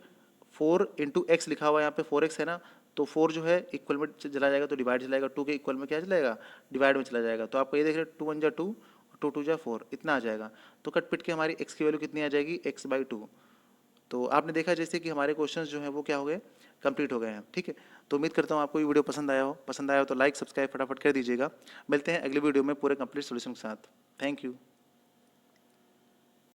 4 इंटू एक्स लिखा हुआ है यहाँ पे, 4x है ना, तो 4 जो है इक्वल में चला जाएगा तो डिवाइड चलाएगा, 2 के इक्वल में क्या चलाएगा, डिवाइड में चला जाएगा। तो आपको ये देख रहे हैं 2 1 जा 2, 2 2 जा 4, इतना आ जाएगा। तो कट पिट के हमारी x की वैल्यू कितनी आ जाएगी, x/2। तो आपने देखा जैसे कि हमारे क्वेश्चंस जो हैं वो क्या हो गए, कंप्लीट हो गए हैं, ठीक है। तो उम्मीद करता हूँ आपको ये वीडियो पसंद आया हो तो लाइक सब्सक्राइब फटाफट कर दीजिएगा। मिलते हैं अगली वीडियो में पूरे कंप्लीट सोल्यूशन के साथ। Thank you.